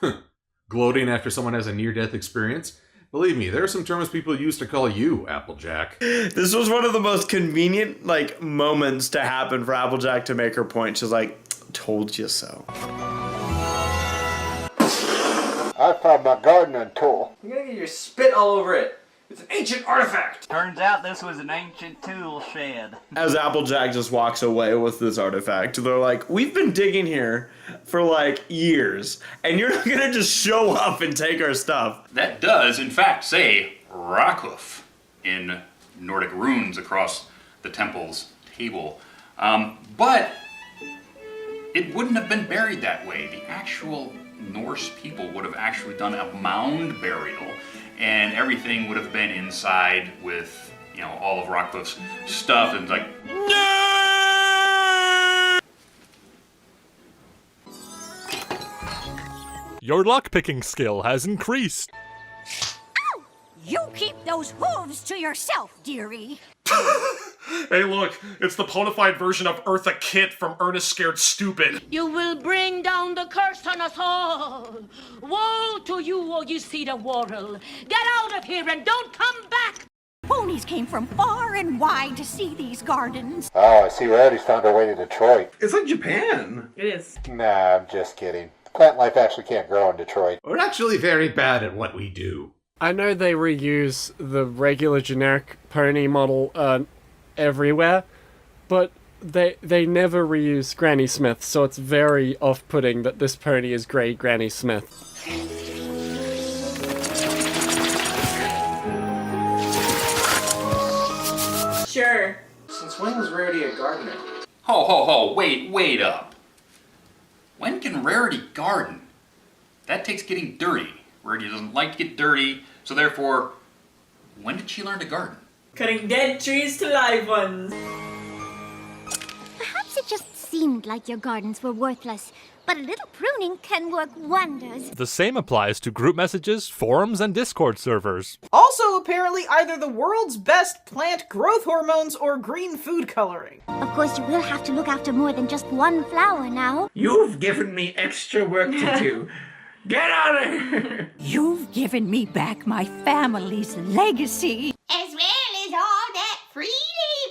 non-believer! Shun! Gloating after someone has a near-death experience? Believe me, there are some terms people used to call you, Applejack. This was one of the most convenient, like, moments to happen for Applejack to make her point. She's like, told you so. I found my gardening tool. You're gonna get your spit all over it. It's an ancient artifact! Turns out this was an ancient tool shed. As Applejack just walks away with this artifact, they're like, we've been digging here for like years, and you're not gonna just show up and take our stuff. That does, in fact, say Rockhoof in Nordic runes across the temple's table. But it wouldn't have been buried that way. The actual Norse people would have actually done a mound burial, and everything would have been inside with, you know, all of Rockhoof's stuff, and it's like, Your lockpicking skill has increased. You keep those hooves to yourself, dearie. Hey, look, it's the ponified version of Eartha Kitt from Ernest Scared Stupid. You will bring down the curse on us all. Woe to you, O ye cedar Worrell. Get out of here and don't come back. Ponies came from far and wide to see these gardens. Oh, I see Rowdy's found her way to Detroit. It's like Japan. It is. Nah, I'm just kidding. Plant life actually can't grow in Detroit. We're actually very bad at what we do. I know they reuse the regular generic pony model everywhere, but they never reuse Granny Smith, so it's very off-putting that this pony is Grey Granny Smith. Sure. Since when was Rarity a gardener? ho, wait up. When can Rarity garden? That takes getting dirty. Rarity doesn't like to get dirty, so therefore, when did she learn to garden? Cutting dead trees to live ones. Perhaps it just seemed like your gardens were worthless, but a little pruning can work wonders. The same applies to group messages, forums, and Discord servers. Also, apparently, either the world's best plant growth hormones or green food coloring. Of course, you will have to look after more than just one flower now. You've given me extra work to do. Get out of here! You've given me back my family's legacy. As well as all that free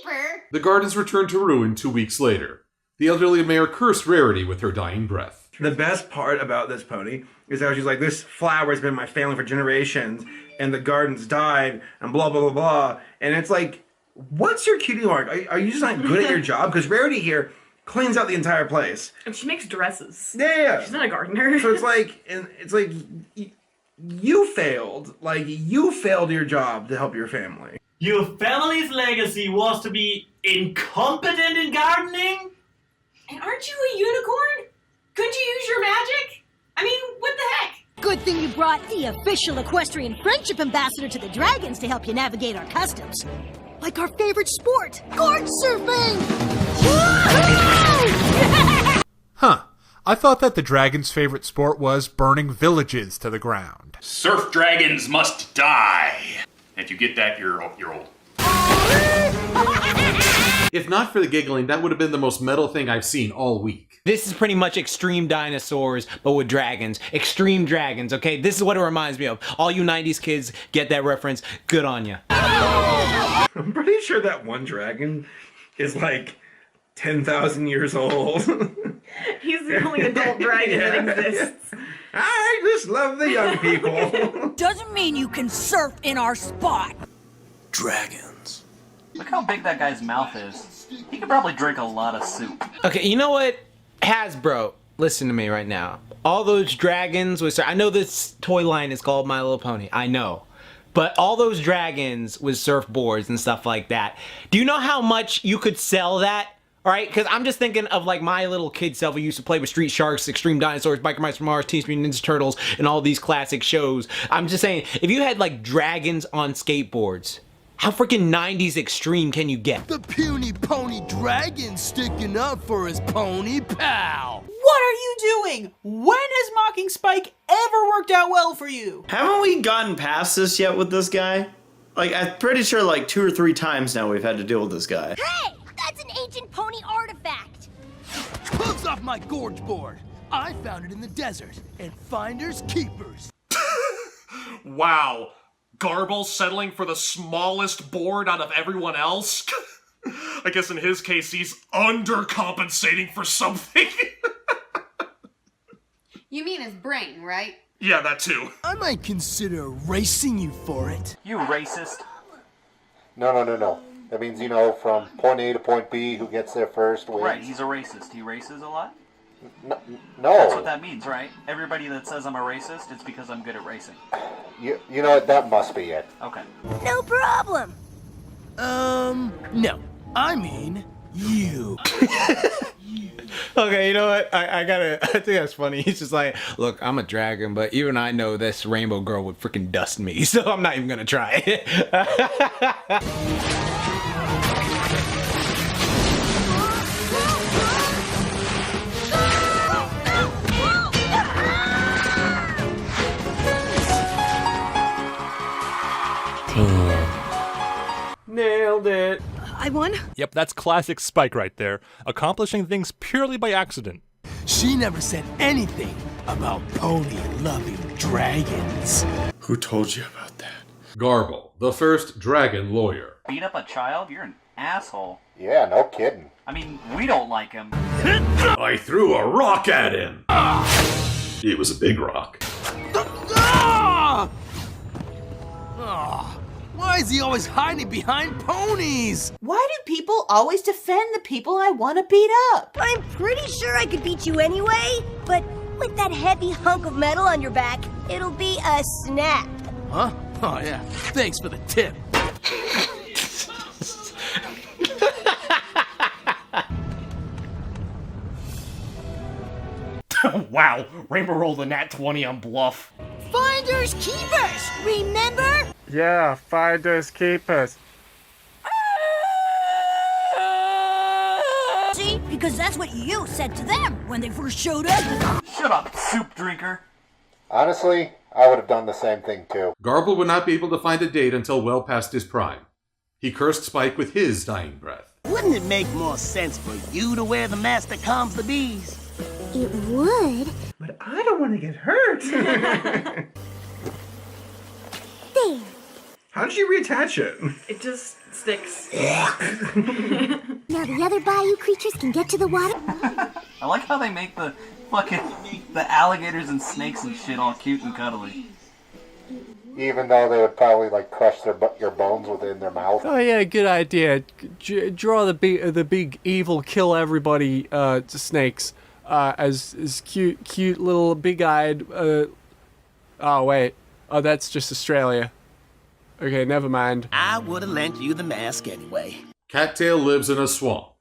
labor. The gardens returned to ruin 2 weeks later. The elderly mayor cursed Rarity with her dying breath. The best part about this pony is how she's like, this flower has been in my family for generations, and the gardens died, and blah, blah, blah, blah. And it's like, what's your cutie mark? Are you just not good at your job? Because Rarity here cleans out the entire place. And she makes dresses. Yeah. She's not a gardener. So it's like you failed. Like, you failed your job to help your family. Your family's legacy was to be incompetent in gardening? And aren't you a unicorn? Couldn't you use your magic? I mean, what the heck? Good thing you brought the official equestrian friendship ambassador to the dragons to help you navigate our customs. Like our favorite sport, gourd surfing! Huh. I thought that the dragon's favorite sport was burning villages to the ground. Surf dragons must die. If you get that, you're old. If not for the giggling, that would have been the most metal thing I've seen all week. This is pretty much Extreme Dinosaurs, but with dragons. Extreme Dragons, okay? This is what it reminds me of. All you 90s kids get that reference. Good on ya. I'm pretty sure that one dragon is like 10,000 years old. He's the only adult dragon that exists. I just love the young people. Doesn't mean you can surf in our spot. Dragons. Look how big that guy's mouth is. He could probably drink a lot of soup. Okay, you know what? Hasbro, listen to me right now. All those dragons was... I know this toy line is called My Little Pony. I know. But all those dragons with surfboards and stuff like that. Do you know how much you could sell that? Alright, because I'm just thinking of like my little kid self who used to play with Street Sharks, Extreme Dinosaurs, Biker Mice from Mars, Teenage Mutant Ninja Turtles, and all these classic shows. I'm just saying, if you had like dragons on skateboards, how freaking 90s extreme can you get? The puny pony dragon sticking up for his pony pal. What are you doing? When has mocking Spike ever worked out well for you? Haven't we gotten past this yet with this guy? Like, I'm pretty sure like 2 or 3 times now we've had to deal with this guy. Hey, that's an ancient pony artifact. Hooks off my gorge board. I found it in the desert, and finders keepers. Wow. Garble settling for the smallest board out of everyone else? I guess in his case, he's undercompensating for something. You mean his brain, right? Yeah, that too. I might consider racing you for it. You racist. No. That means, you know, from point A to point B, who gets there first wins. Right, he's a racist. He races a lot? No. That's what that means, right? Everybody that says I'm a racist, it's because I'm good at racing. You know what? That must be it. Okay. No problem. No. I mean, you. Okay, you know what? I think that's funny. He's just like, look, I'm a dragon, but even I know this rainbow girl would freaking dust me, so I'm not even gonna try it. Nailed it. I won? Yep, that's classic Spike right there, accomplishing things purely by accident. She never said anything about pony-loving dragons. Who told you about that? Garble, the first dragon lawyer. Beat up a child? You're an asshole. Yeah, no kidding. I mean, we don't like him. I threw a rock at him. It was a big rock. Why is he always hiding behind ponies? Why do people always defend the people I want to beat up? I'm pretty sure I could beat you anyway, but with that heavy hunk of metal on your back, it'll be a snap. Huh? Oh yeah, thanks for the tip. Wow, Rainbow rolled a nat 20 on bluff. Finders keepers, remember? Yeah, finders keepers. See? Because that's what you said to them when they first showed up. Shut up, soup drinker. Honestly, I would have done the same thing too. Garble would not be able to find a date until well past his prime. He cursed Spike with his dying breath. Wouldn't it make more sense for you to wear the mask that calms the bees? It would. But I don't want to get hurt. There. How did you reattach it? It just sticks. Now the other bayou creatures can get to the water. I like how they make the fucking the alligators and snakes and shit all cute and cuddly. Even though they would probably like crush your bones within their mouth. Oh yeah, good idea. Draw the big evil kill everybody snakes as cute little big-eyed. Oh wait, oh that's just Australia. Okay, never mind. I would have lent you the mask anyway. Cattail lives in a swamp.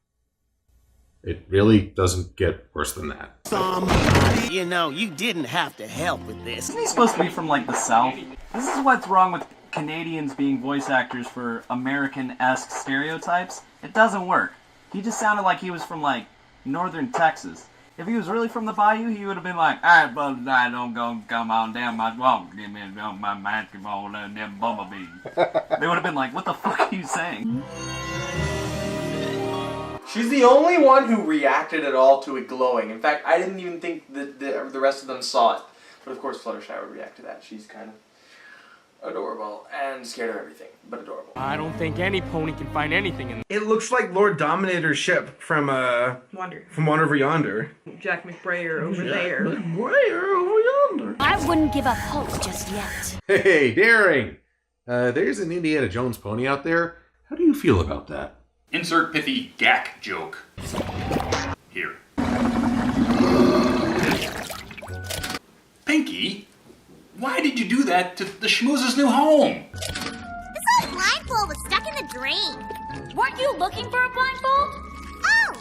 It really doesn't get worse than that. Somebody, you know, you didn't have to help with this. Isn't he supposed to be from like the South? This is what's wrong with Canadians being voice actors for American-esque stereotypes. It doesn't work. He just sounded like he was from like northern Texas. If he was really from the bayou, he would have been like, alright, brother, I don't go come on down my swamp, give me my basketball and them bumblebees. They would have been like, what the fuck are you saying? She's the only one who reacted at all to it glowing. In fact, I didn't even think that the rest of them saw it. But of course, Fluttershy would react to that. She's kind of adorable and scared of everything, but adorable. I don't think any pony can find anything in It looks like Lord Dominator's ship from Wander Over Yonder. Jack McBrayer over there. McBrayer over yonder. I wouldn't give up hope just yet. Hey, Daring! There's an Indiana Jones pony out there. How do you feel about that? Insert pithy gack joke. Here. Pinky, why did you do that to the schmooze's new home? This old blindfold was stuck in the drain. Weren't you looking for a blindfold? Oh,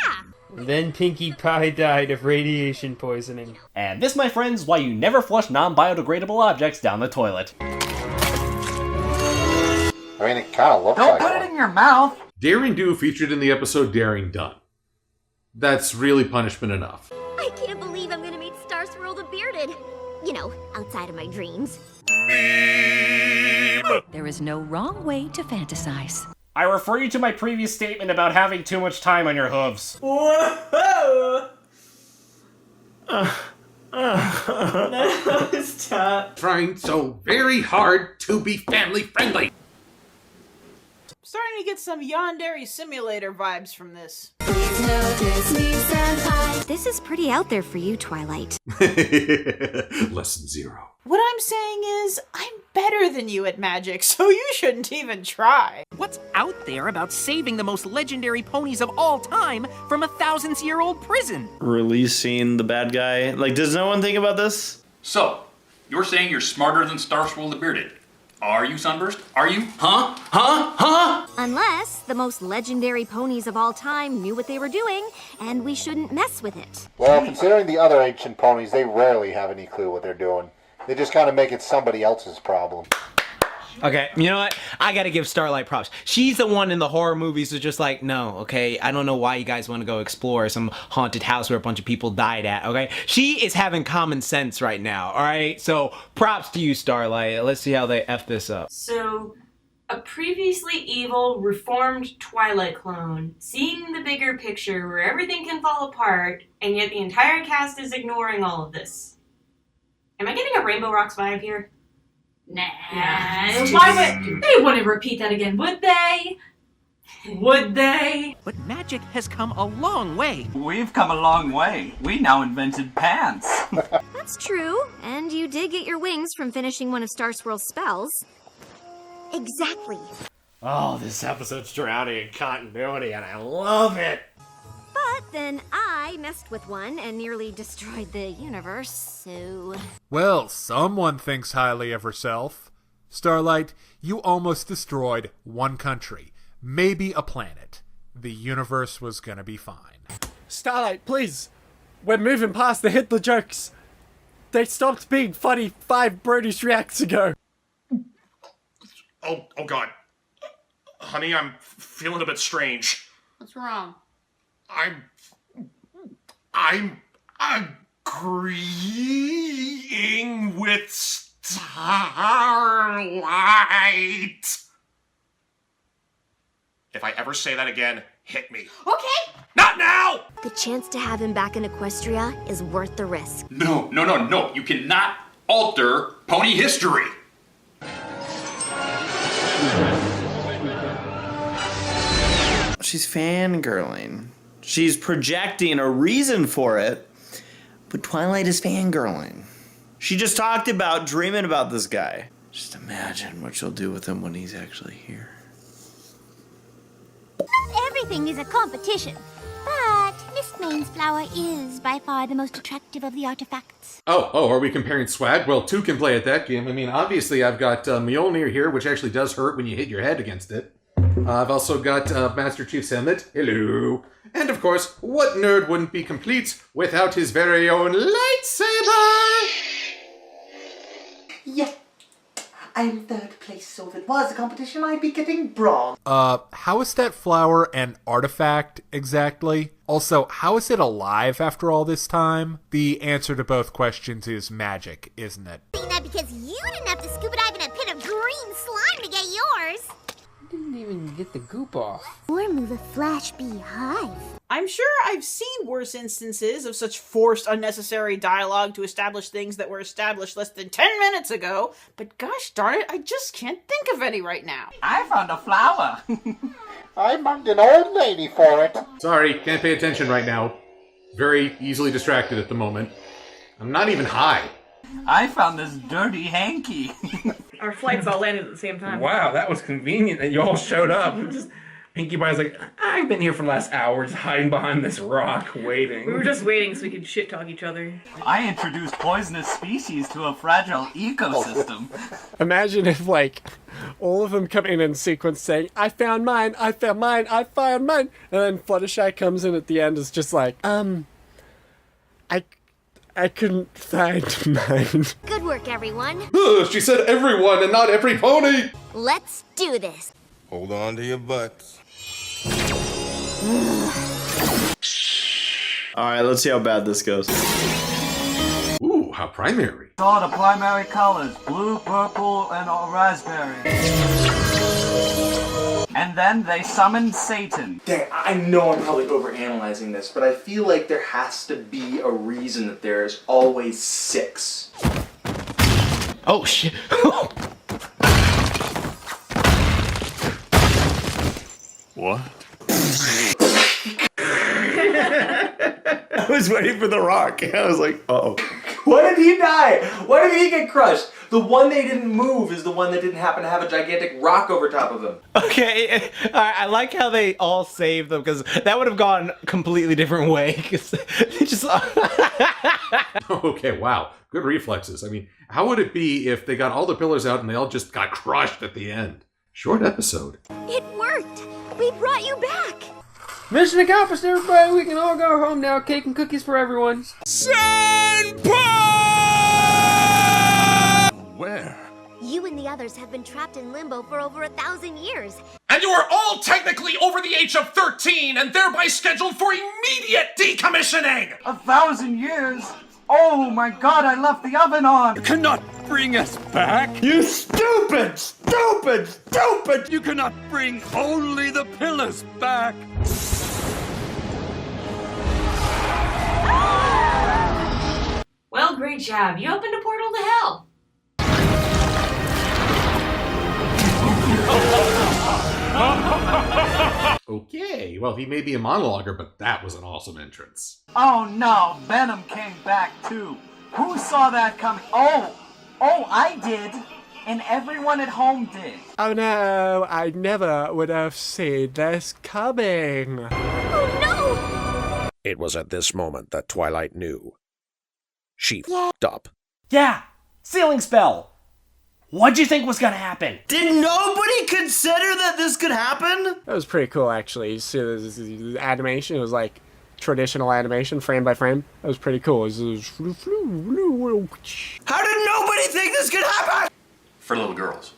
yeah. Then Pinkie Pie died of radiation poisoning. And this, my friends, is why you never flush non-biodegradable objects down the toilet. I mean, it kind of looks Don't like put one. it in your mouth. Daring Do featured in the episode Daring Done. That's really punishment enough. I can't believe I'm gonna meet Star Swirl the Bearded. You know, outside of my dreams. There is no wrong way to fantasize. I refer you to my previous statement about having too much time on your hooves. Whoa! Stop. Trying so very hard to be family friendly. Starting to get some Yandere Simulator vibes from this. This is pretty out there for you, Twilight. Lesson 0. What I'm saying is, I'm better than you at magic, so you shouldn't even try. What's out there about saving the most legendary ponies of all time from a thousands-year-old prison? Releasing the bad guy. Like, does no one think about this? So, you're saying you're smarter than Star Swirl the Bearded. Are you, Sunburst? Are you? Huh? Huh? Huh? Unless the most legendary ponies of all time knew what they were doing, and we shouldn't mess with it. Well, considering the other ancient ponies, they rarely have any clue what they're doing. They just kind of make it somebody else's problem. Okay, you know what? I gotta give Starlight props. She's the one in the horror movies who's just like, no, okay? I don't know why you guys want to go explore some haunted house where a bunch of people died at, okay? She is having common sense right now, alright? So, props to you, Starlight. Let's see how they F this up. So, a previously evil, reformed Twilight clone, seeing the bigger picture where everything can fall apart, and yet the entire cast is ignoring all of this. Am I getting a Rainbow Rocks vibe here? Nah. Why would they wouldn't repeat that again, would they? Would they? But magic has come a long way. We've come a long way. We now invented pants. That's true, and you did get your wings from finishing one of Star Swirl's spells. Exactly. Oh, this episode's drowning in continuity, and I love it. But then I messed with one and nearly destroyed the universe, so... Well, someone thinks highly of herself. Starlight, you almost destroyed one country, maybe a planet. The universe was gonna be fine. Starlight, please. We're moving past the Hitler jokes. They stopped being funny 5 Bronies reacts ago. Oh God. Honey, I'm feeling a bit strange. What's wrong? I'm agreeing with Starlight. If I ever say that again, hit me. Okay! Not now! The chance to have him back in Equestria is worth the risk. No. You cannot alter pony history. She's fangirling. She's projecting a reason for it, but Twilight is fangirling. She just talked about dreaming about this guy. Just imagine what she'll do with him when he's actually here. Everything is a competition, but Miss Main's flower is by far the most attractive of the artifacts. Oh, are we comparing swag? Well, 2 can play at that game. I mean, obviously I've got Mjolnir here, which actually does hurt when you hit your head against it. I've also got Master Chief's helmet. Hello. And of course, what nerd wouldn't be complete without his very own lightsaber? Yeah. I'm 3rd place, so if it was a competition, I'd be getting bronze. How is that flower an artifact exactly? Also, how is it alive after all this time? The answer to both questions is magic, isn't it? That because you didn't have to scuba dive in a pit of green slime to get yours. even get the goop off. Form of a flash beehive. I'm sure I've seen worse instances of such forced, unnecessary dialogue to establish things that were established less than 10 minutes ago, but gosh darn it, I just can't think of any right now. I found a flower. I mugged an old lady for it. Sorry, can't pay attention right now. Very easily distracted at the moment. I'm not even high. I found this dirty hanky. Our flights all landed at the same time. Wow, that was convenient that you all showed up. Just Pinkie Pie's like, I've been here for the last hour, just hiding behind this rock, waiting. We were just waiting so we could shit talk each other. I introduced poisonous species to a fragile ecosystem. Imagine if, like, all of them come in sequence saying, I found mine, I found mine, I found mine. And then Fluttershy comes in at the end, is just like, I couldn't find mine. Good work, everyone. Ugh, she said everyone and not every pony! Let's do this. Hold on to your butts. Alright, let's see how bad this goes. Ooh, how primary. Saw the primary colors, blue, purple, and raspberry. And then they summoned Satan. Dang, I know I'm probably overanalyzing this, but I feel like there has to be a reason that there's always 6. Oh shit. What? I was waiting for the rock. I was like, uh-oh. Why did he die? Why did he get crushed? The one they didn't move is the one that didn't happen to have a gigantic rock over top of him. Okay, I like how they all saved them, because that would have gone a completely different way. They just... Okay, wow. Good reflexes. I mean, how would it be if they got all the pillars out and they all just got crushed at the end? Short episode. It worked. We brought you back. Mission accomplished, everybody. We can all go home now. Cake and cookies for everyone. Where? You and the others have been trapped in limbo for over 1,000 years. And you are all technically over the age of 13 and thereby scheduled for immediate decommissioning! 1,000 years? Oh my god, I left the oven on! You cannot bring us back! You stupid, stupid, stupid! You cannot bring only the pillars back! Well, great job. You opened a portal to hell. Okay, well, he may be a monologuer, but that was an awesome entrance. Oh no, Venom came back too. Who saw that coming? Oh, I did. And everyone at home did. Oh no, I never would have seen this coming. Oh no! It was at this moment that Twilight knew. She f***ed up. Yeah, sealing spell. What'd you think was gonna happen? Did nobody consider that this could happen? That was pretty cool, actually. You see the animation, it was like traditional animation, frame by frame. That was pretty cool. How did nobody think this could happen? For little girls.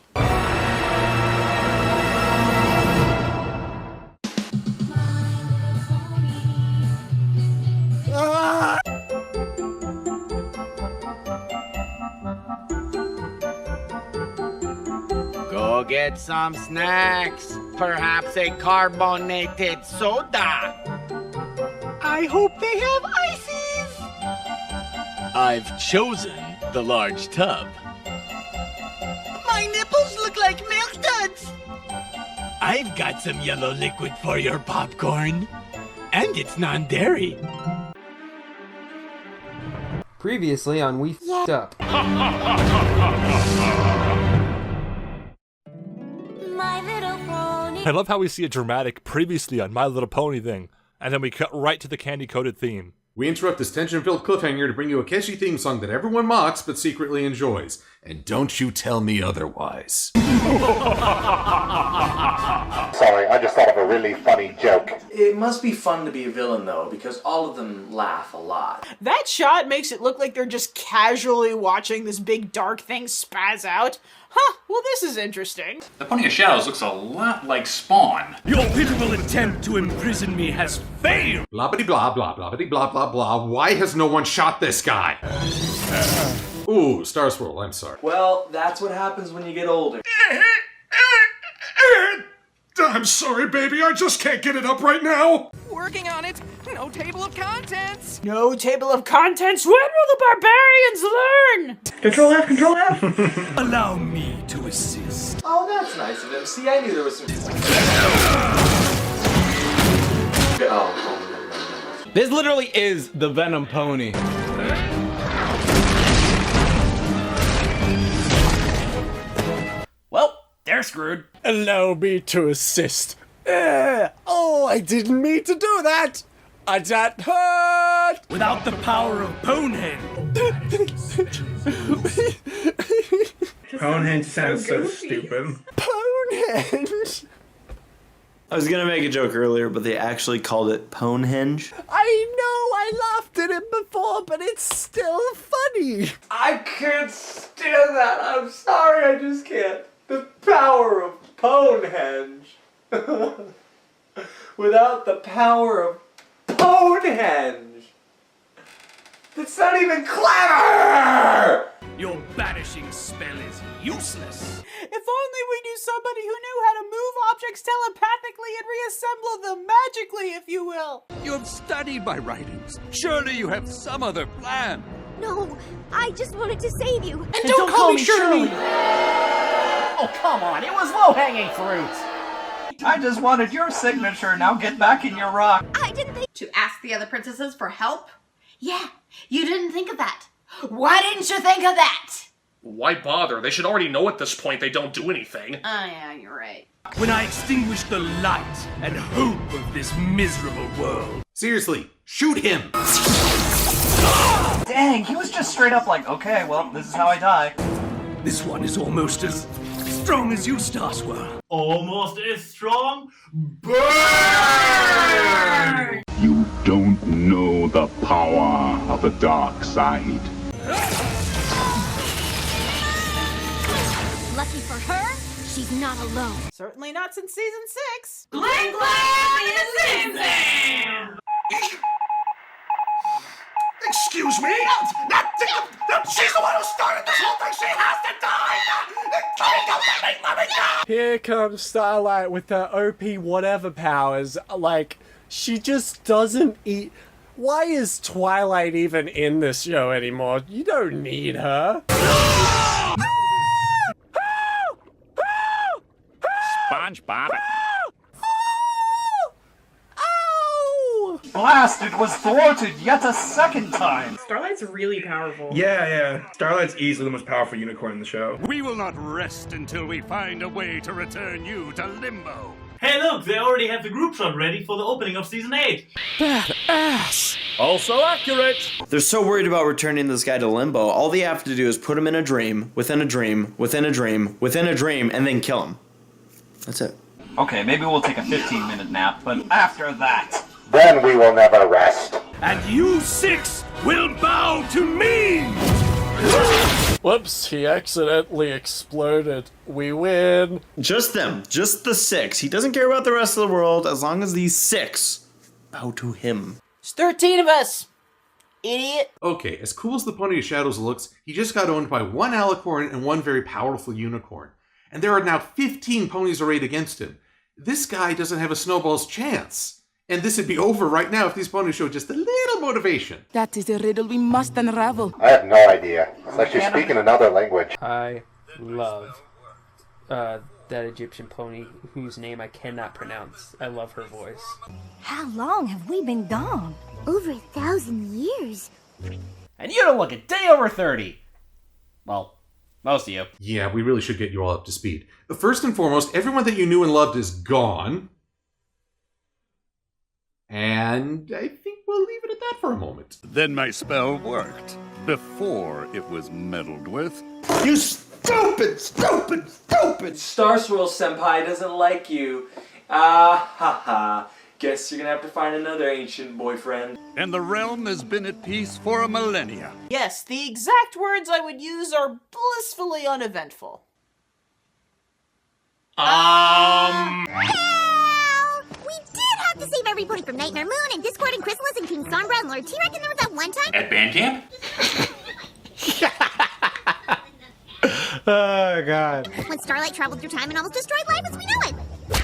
Go get some snacks. Perhaps a carbonated soda. I hope they have ices. I've chosen the large tub. My nipples look like milk duds. I've got some yellow liquid for your popcorn. And it's non-dairy. Previously on We F***ed Up. My Little Pony. I love how we see a dramatic previously on My Little Pony thing, and then we cut right to the candy-coated theme. We interrupt this tension-filled cliffhanger to bring you a catchy theme song that everyone mocks but secretly enjoys. And don't you tell me otherwise. Sorry, I just thought of a really funny joke. It must be fun to be a villain, though, because all of them laugh a lot. That shot makes it look like they're just casually watching this big dark thing spaz out. Huh, well this is interesting. The Pony of Shadows looks a lot like Spawn. Your pitiful attempt to imprison me has failed! Blah-bitty-blah, blah, blah-bitty, blah, blah, blah. Why has no one shot this guy? Ooh, Star Swirl, I'm sorry. Well, that's what happens when you get older. I'm sorry, baby. I just can't get it up right now. Working on it. No table of contents. No table of contents? When will the barbarians learn? Control F, Control F. Allow me to assist. Oh, that's nice of him. See, I knew there was some... Oh. This literally is the Venom Pony. Well, they're screwed. Allow me to assist. Oh, I didn't mean to do that. That hurt. Without the power of Bonehead. Bonehead sounds so stupid. Ponehenge. I was gonna make a joke earlier, but they actually called it Ponehenge. I know I laughed at it before, but it's still funny. I can't stand that. I'm sorry, I just can't. The power of Ponehenge. Without the power of Ponehenge. That's not even clever! Your banishing spell is useless. If only we knew somebody who knew how to move objects telepathically and reassemble them magically, if you will. You have studied my writings. Surely you have some other plan. No, I just wanted to save you. And don't call me Shirley. Oh, come on. It was low-hanging fruit. I just wanted your signature. Now get back in your rock. I didn't think To ask the other princesses for help? Yeah, you didn't think of that. Why didn't you think of that? Why bother? They should already know at this point they don't do anything. Oh yeah, you're right. When I extinguish the light and hope of this miserable world. Seriously, shoot him! Dang, he was just straight up like, okay, well, this is how I die. This one is almost as strong as you, Starswirl. Almost as strong. Burn! You don't know the power of the dark side. Lucky for her, she's not alone. Certainly not since season 6. Bling bling and zim zam! Excuse me? No, she's the one who started this whole thing. She has to die. Let me go. Here comes Starlight with her OP whatever powers. Like, she just doesn't eat. Why is Twilight even in this show anymore? You don't need her. SpongeBob. Blasted was thwarted yet a second time. Starlight's really powerful. Yeah. Starlight's easily the most powerful unicorn in the show. We will not rest until we find a way to return you to Limbo. Hey look, they already have the group shot ready for the opening of season 8. Badass. Also accurate. They're so worried about returning this guy to Limbo, all they have to do is put him in a dream, within a dream, within a dream, within a dream, and then kill him. That's it. Okay, maybe we'll take a 15-minute nap, but after that... Then we will never rest. And you 6 will bow to me! Whoops, he accidentally exploded. We win. Just them. Just the 6. He doesn't care about the rest of the world as long as these 6 bow to him. There's 13 of us. Idiot. Okay, as cool as the Pony of Shadows looks, he just got owned by one alicorn and one very powerful unicorn. And there are now 15 ponies arrayed against him. This guy doesn't have a snowball's chance. And this would be over right now if these ponies showed just a little motivation. That is a riddle we must unravel. I have no idea. It's like you're speaking another language. I love that Egyptian pony whose name I cannot pronounce. I love her voice. How long have we been gone? Over 1,000 years. And you don't look a day over 30. Well, most of you. Yeah, we really should get you all up to speed. But first and foremost, everyone that you knew and loved is gone. And I think we'll leave it at that for a moment. Then my spell worked. Before it was meddled with. You stupid! Starswirl Senpai doesn't like you. Ah, ha ha. Guess you're gonna have to find another ancient boyfriend. And the realm has been at peace for a millennia. Yes, the exact words I would use are blissfully uneventful. We did have to save everybody from Nightmare Moon and Discord and Chrysalis and King Sombra and Lord T-Rex, and there was that one time... At band camp? Oh, God. when Starlight traveled through time and almost destroyed life as we know it. But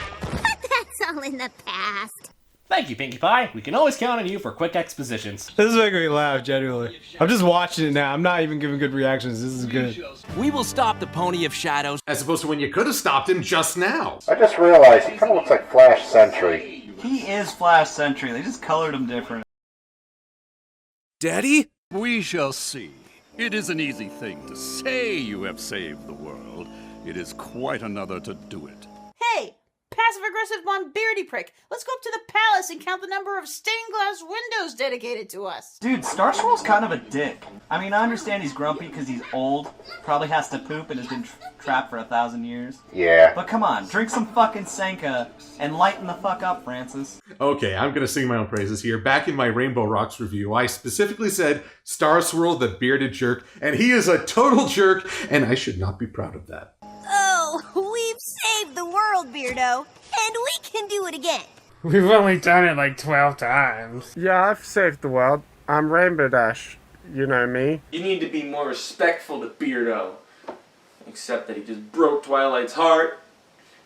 in the past. Thank you, Pinkie Pie. We can always count on you for quick expositions. This is making me laugh, genuinely. I'm just watching it now. I'm not even giving good reactions. This is good. We will stop the Pony of Shadows. As opposed to when you could have stopped him just now. I just realized he kind of looks like Flash Sentry. He is Flash Sentry. They just colored him different. Daddy? We shall see. It is an easy thing to say you have saved the world. It is quite another to do it. Hey! Passive-aggressive one beardy prick. Let's go up to the palace and count the number of stained glass windows dedicated to us. Dude, Starscroll's kind of a dick. I mean, I understand he's grumpy because he's old, probably has to poop and has been trapped for 1,000 years. Yeah. But come on, drink some fucking Senka and lighten the fuck up, Francis. Okay, I'm gonna sing my own praises here. Back in my Rainbow Rocks review, I specifically said Star Swirl the bearded jerk, and he is a total jerk, and I should not be proud of that. Oh, we've saved the world, Beardo, and we can do it again. We've only done it like 12 times. Yeah, I've saved the world. I'm Rainbow Dash. You know me. You need to be more respectful to Beardo. Except that he just broke Twilight's heart,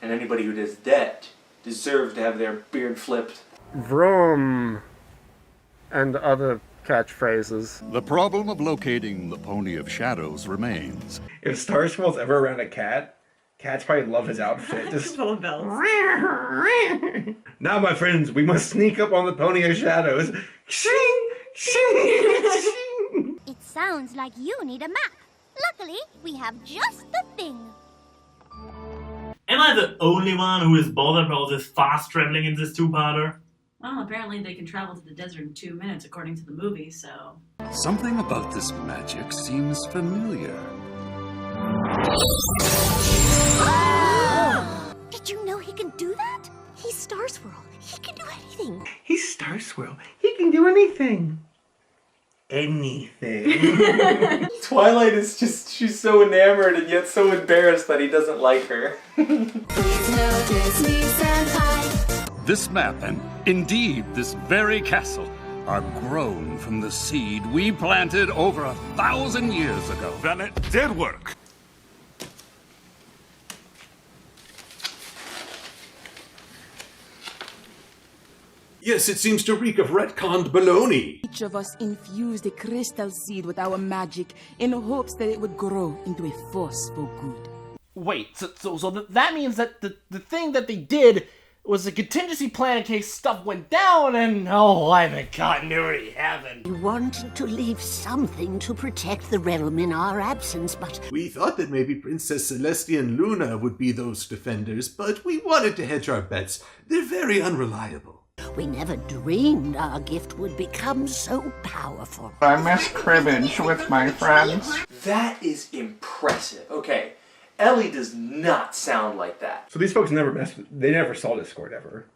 and anybody who does that deserves to have their beard flipped. Vroom. And other catchphrases. The problem of locating the Pony of Shadows remains. If Star Swirl's ever around a cat, cats probably love his outfit. Just full of bells. Now, my friends, we must sneak up on the Pony of Shadows. Shing! Shing! It sounds like you need a map. Luckily, we have just the thing. Am I the only one who is bothered about this fast traveling in this two-parter? Well, apparently they can travel to the desert in 2 minutes, according to the movie, so... Something about this magic seems familiar. Did you know he can do that? He's Star Swirl. He can do anything. He's Star Swirl. He can do anything. Anything. Twilight is just, she's so enamored and yet so embarrassed that he doesn't like her. This map, and indeed this very castle, are grown from the seed we planted over 1,000 years ago. Then it did work. Yes, it seems to reek of retconned baloney. Each of us infused a crystal seed with our magic in hopes that it would grow into a force for good. Wait, so that means that the thing that they did was a contingency plan in case stuff went down, and oh, I'm in continuity heaven. We wanted to leave something to protect the realm in our absence, but... We thought that maybe Princess Celestia and Luna would be those defenders, but we wanted to hedge our bets. They're very unreliable. We never dreamed our gift would become so powerful. I miss cribbage with my friends. That is impressive. Okay, Ellie does not sound like that. So these folks never they never saw Discord ever.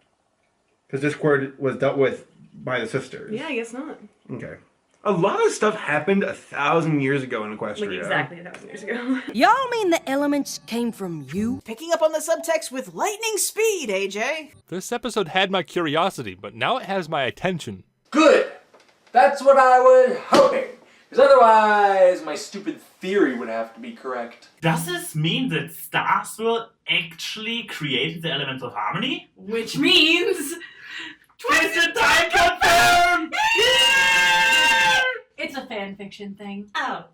Because Discord was dealt with by the sisters. Yeah, I guess not. Okay. A lot of stuff happened 1,000 years ago in Equestria. Like exactly 1,000 years ago. Y'all mean the elements came from you? Picking up on the subtext with lightning speed, AJ. This episode had my curiosity, but now it has my attention. Good! That's what I was hoping. Because otherwise, my stupid theory would have to be correct. Does this mean that Star Swirl actually created the elements of harmony? Which means... Twisted Time confirmed! It's a fanfiction thing. Oh.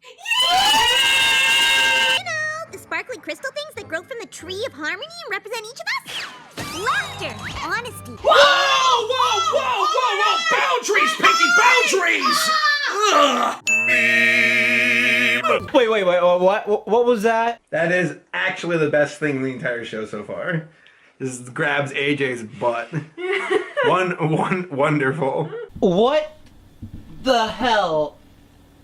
You know, the sparkly crystal things that grow from the tree of harmony and represent each of us? Laughter, honesty. Whoa! Whoa! Whoa! Whoa! Whoa! Boundaries, Pinky! Boundaries! Wait, what was that? That is actually the best thing in the entire show so far. This grabs AJ's butt. Wonderful. What the hell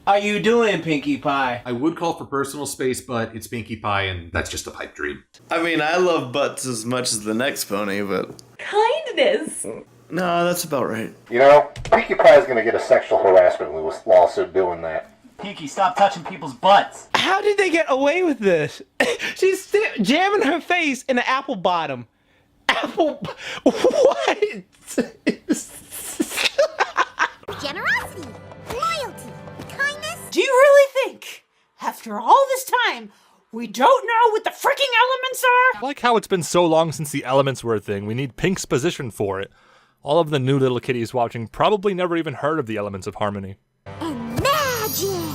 are you doing, Pinkie Pie? I would call for personal space, but it's Pinkie Pie, and that's just a pipe dream. I mean, I love butts as much as the next pony, but... Kindness! No, that's about right. You know, Pinkie Pie is going to get a sexual harassment lawsuit doing that. Pinkie, stop touching people's butts. How did they get away with this? She's jamming her face in an apple bottom. What? Generosity, loyalty, kindness. Do you really think, after all this time, We don't know what the freaking elements are? I like how it's been so long since the elements were a thing. We need Pink's position for it. All of the new little kiddies watching probably never even heard of the elements of harmony. Imagine!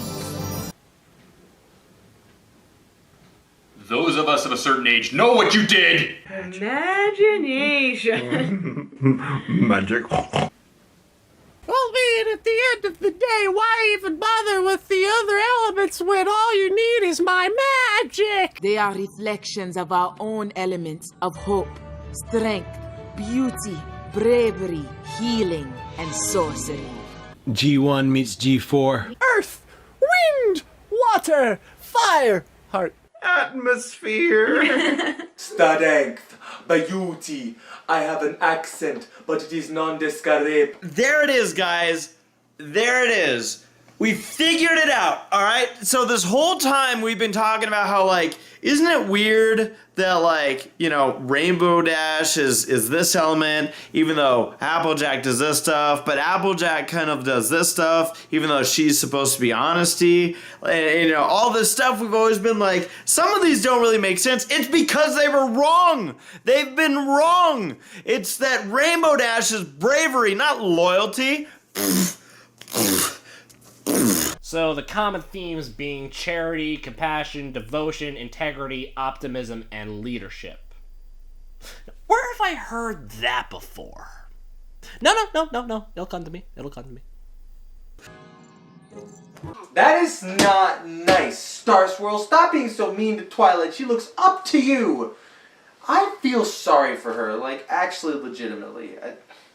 Those of us of a certain age know what you did! Imagination. Magic. Well, man, at the end of the day, why even bother with the other elements when all you need is my magic? They are reflections of our own elements of hope, strength, beauty, bravery, healing, and sorcery. G1 meets G4. Earth, wind, water, fire, heart. Atmosphere. Strength, beauty. I have an accent, but it is nondescript. There it is, guys. There it is. We figured it out, all right? So this whole time we've been talking about how, like, isn't it weird that, like, you know, Rainbow Dash is this element, even though Applejack does this stuff, but Applejack kind of does this stuff, even though she's supposed to be honesty. And, you know, all this stuff we've always been like, some of these don't really make sense. It's because they were wrong. They've been wrong. It's that Rainbow Dash is bravery, not loyalty. So the common themes being charity, compassion, devotion, integrity, optimism, and leadership. Where have I heard that before? No. It'll come to me. That is not nice. Star Swirl, stop being so mean to Twilight. She looks up to you. I feel sorry for her, like, actually, legitimately.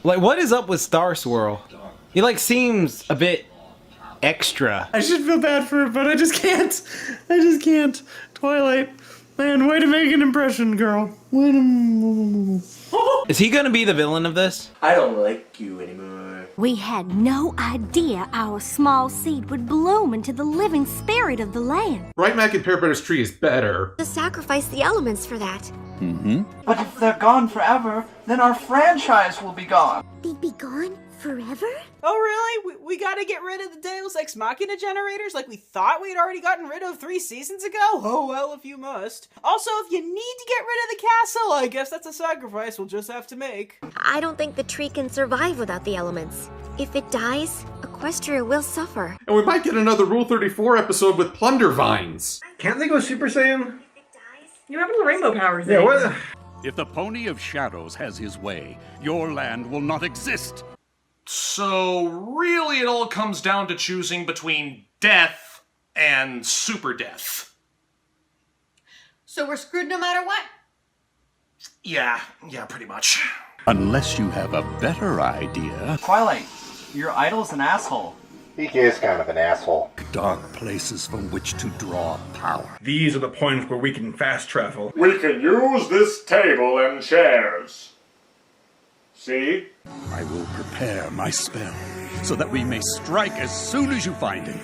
Like, what is up with Star Swirl? He, like, seems a bit extra. I should feel bad for her, but I just can't. Twilight, man, way to make an impression, girl. Is he gonna be the villain of this? I don't like you anymore. We had no idea our small seed would bloom into the living spirit of the land. Bright Mac and Pearbutter's tree is better. To sacrifice the elements for that. Mm-hmm. But if they're gone forever, then our franchise will be gone. They'd be gone forever? Oh, really? We gotta get rid of the Deus Ex Machina generators like we thought we'd already gotten rid of 3 seasons ago? Oh, well, if you must. Also, if you need to get rid of the castle, I guess that's a sacrifice we'll just have to make. I don't think the tree can survive without the elements. If it dies, Equestria will suffer. And we might get another Rule 34 episode with Plunder Vines. Can't they go Super Saiyan? You have the rainbow powers. Yeah, what? If the Pony of Shadows has his way, your land will not exist. So, really, it all comes down to choosing between death and super death. So we're screwed no matter what? Yeah, pretty much. Unless you have a better idea. Twilight, your idol's an asshole. He is kind of an asshole. Dark places from which to draw power. These are the points where we can fast travel. We can use this table and chairs. See? I will prepare my spell so that we may strike as soon as you find it.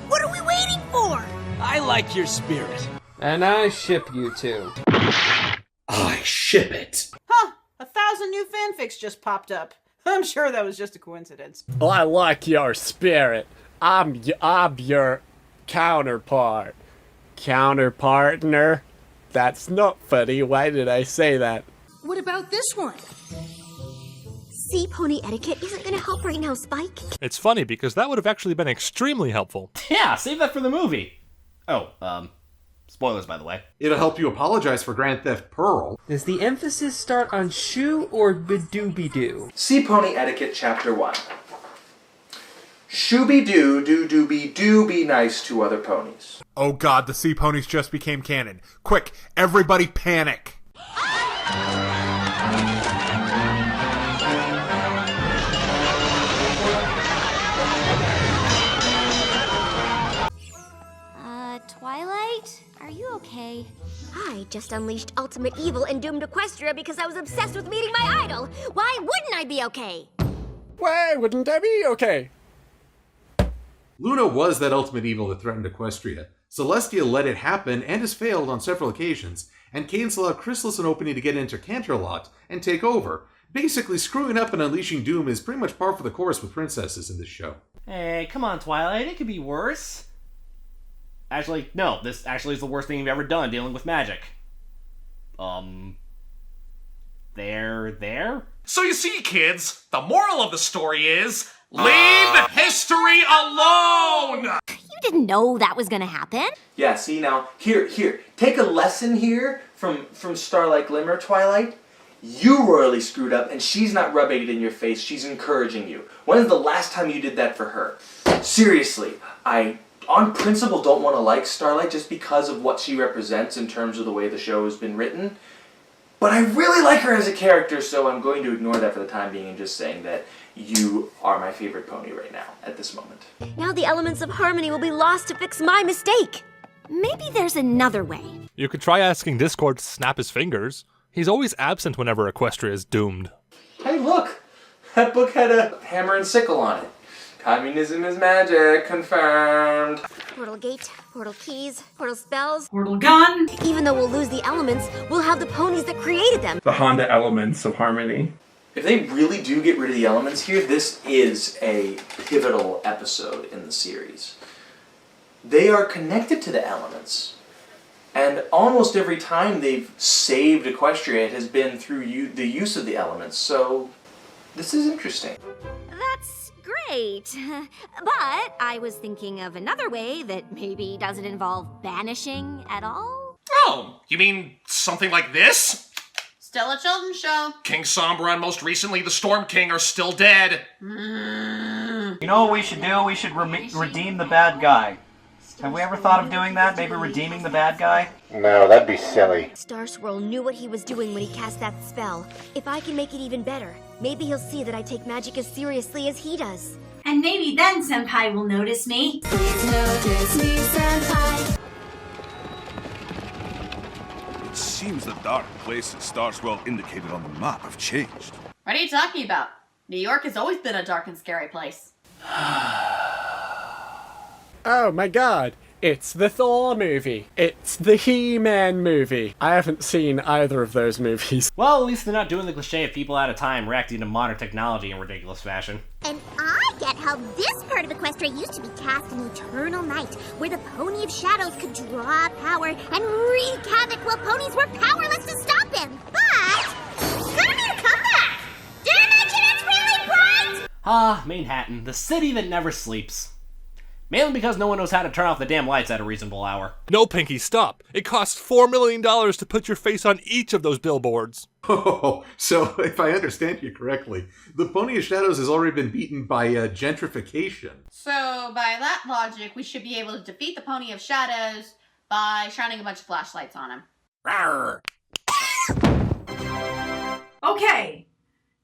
What are we waiting for? I like your spirit. And I ship you two. I ship it. Huh, 1,000 new fanfics just popped up. I'm sure that was just a coincidence. I like your spirit. I'm your counterpart. Counterpartner? That's not funny. Why did I say that? What about this one? Sea pony etiquette isn't gonna help right now, Spike. It's funny because that would have actually been extremely helpful. Yeah, save that for the movie. Oh, spoilers, by the way. It'll help you apologize for Grand Theft Pearl. Does the emphasis start on shoe or badooby-doo? Sea Pony Etiquette Chapter 1. Shooby-doo, do-dooby-doo be nice to other ponies. Oh god, the sea ponies just became canon. Quick, everybody panic! Twilight? Are you okay? I just unleashed ultimate evil and doomed Equestria because I was obsessed with meeting my idol. Why wouldn't I be okay? Why wouldn't I be okay? Luna was that ultimate evil that threatened Equestria. Celestia let it happen and has failed on several occasions, and Cadence allowed Chrysalis an opening to get into Canterlot and take over. Basically, screwing up and unleashing doom is pretty much par for the course with princesses in this show. Hey, come on, Twilight, it could be worse. Actually, no, this actually is the worst thing you've ever done, dealing with magic. There? So you see, kids, the moral of the story is, leave the history alone! You didn't know that was gonna happen. Yeah, see now, here, take a lesson here from Starlight Glimmer, Twilight. You royally screwed up, and she's not rubbing it in your face, she's encouraging you. When is the last time you did that for her? Seriously, I, on principle, don't want to like Starlight just because of what she represents in terms of the way the show has been written. But I really like her as a character, so I'm going to ignore that for the time being and just saying that you are my favorite pony right now, at this moment. Now the elements of harmony will be lost to fix my mistake. Maybe there's another way. You could try asking Discord to snap his fingers. He's always absent whenever Equestria is doomed. Hey, look! That book had a hammer and sickle on it. Communism is magic, confirmed. Portal gate, portal keys, portal spells. Portal gun. Even though we'll lose the elements, we'll have the ponies that created them. The Honda elements of harmony. If they really do get rid of the elements here, this is a pivotal episode in the series. They are connected to the elements. And almost every time they've saved Equestria, it has been through the use of the elements, so this is interesting. That's great. But I was thinking of another way that maybe doesn't involve banishing at all. Oh, you mean something like this? Still a children's show. King Sombra and most recently the Storm King are still dead. You know what we should do? We should redeem the bad guy. Have we ever thought of doing that? Maybe redeeming the bad guy? No, that'd be silly. Star Swirl knew what he was doing when he cast that spell. If I can make it even better, maybe he'll see that I take magic as seriously as he does. And maybe then Senpai will notice me. Please notice me, Senpai. It seems the dark places Star Swirl indicated on the map have changed. What are you talking about? New York has always been a dark and scary place. Oh my god, it's the Thor movie. It's the He-Man movie. I haven't seen either of those movies. Well, at least they're not doing the cliche of people out of time reacting to modern technology in ridiculous fashion. And I get how this part of Equestria used to be cast in eternal night, where the Pony of Shadows could draw power and wreak havoc while ponies were powerless to stop him. But gonna need a comeback. Do you imagine it's really bright? Ah, Manhattan, the city that never sleeps. Mainly because no one knows how to turn off the damn lights at a reasonable hour. No, Pinky, stop. It costs $4 million to put your face on each of those billboards. Oh, so if I understand you correctly, the Pony of Shadows has already been beaten by gentrification. So, by that logic, we should be able to defeat the Pony of Shadows by shining a bunch of flashlights on him. Rawr. Okay.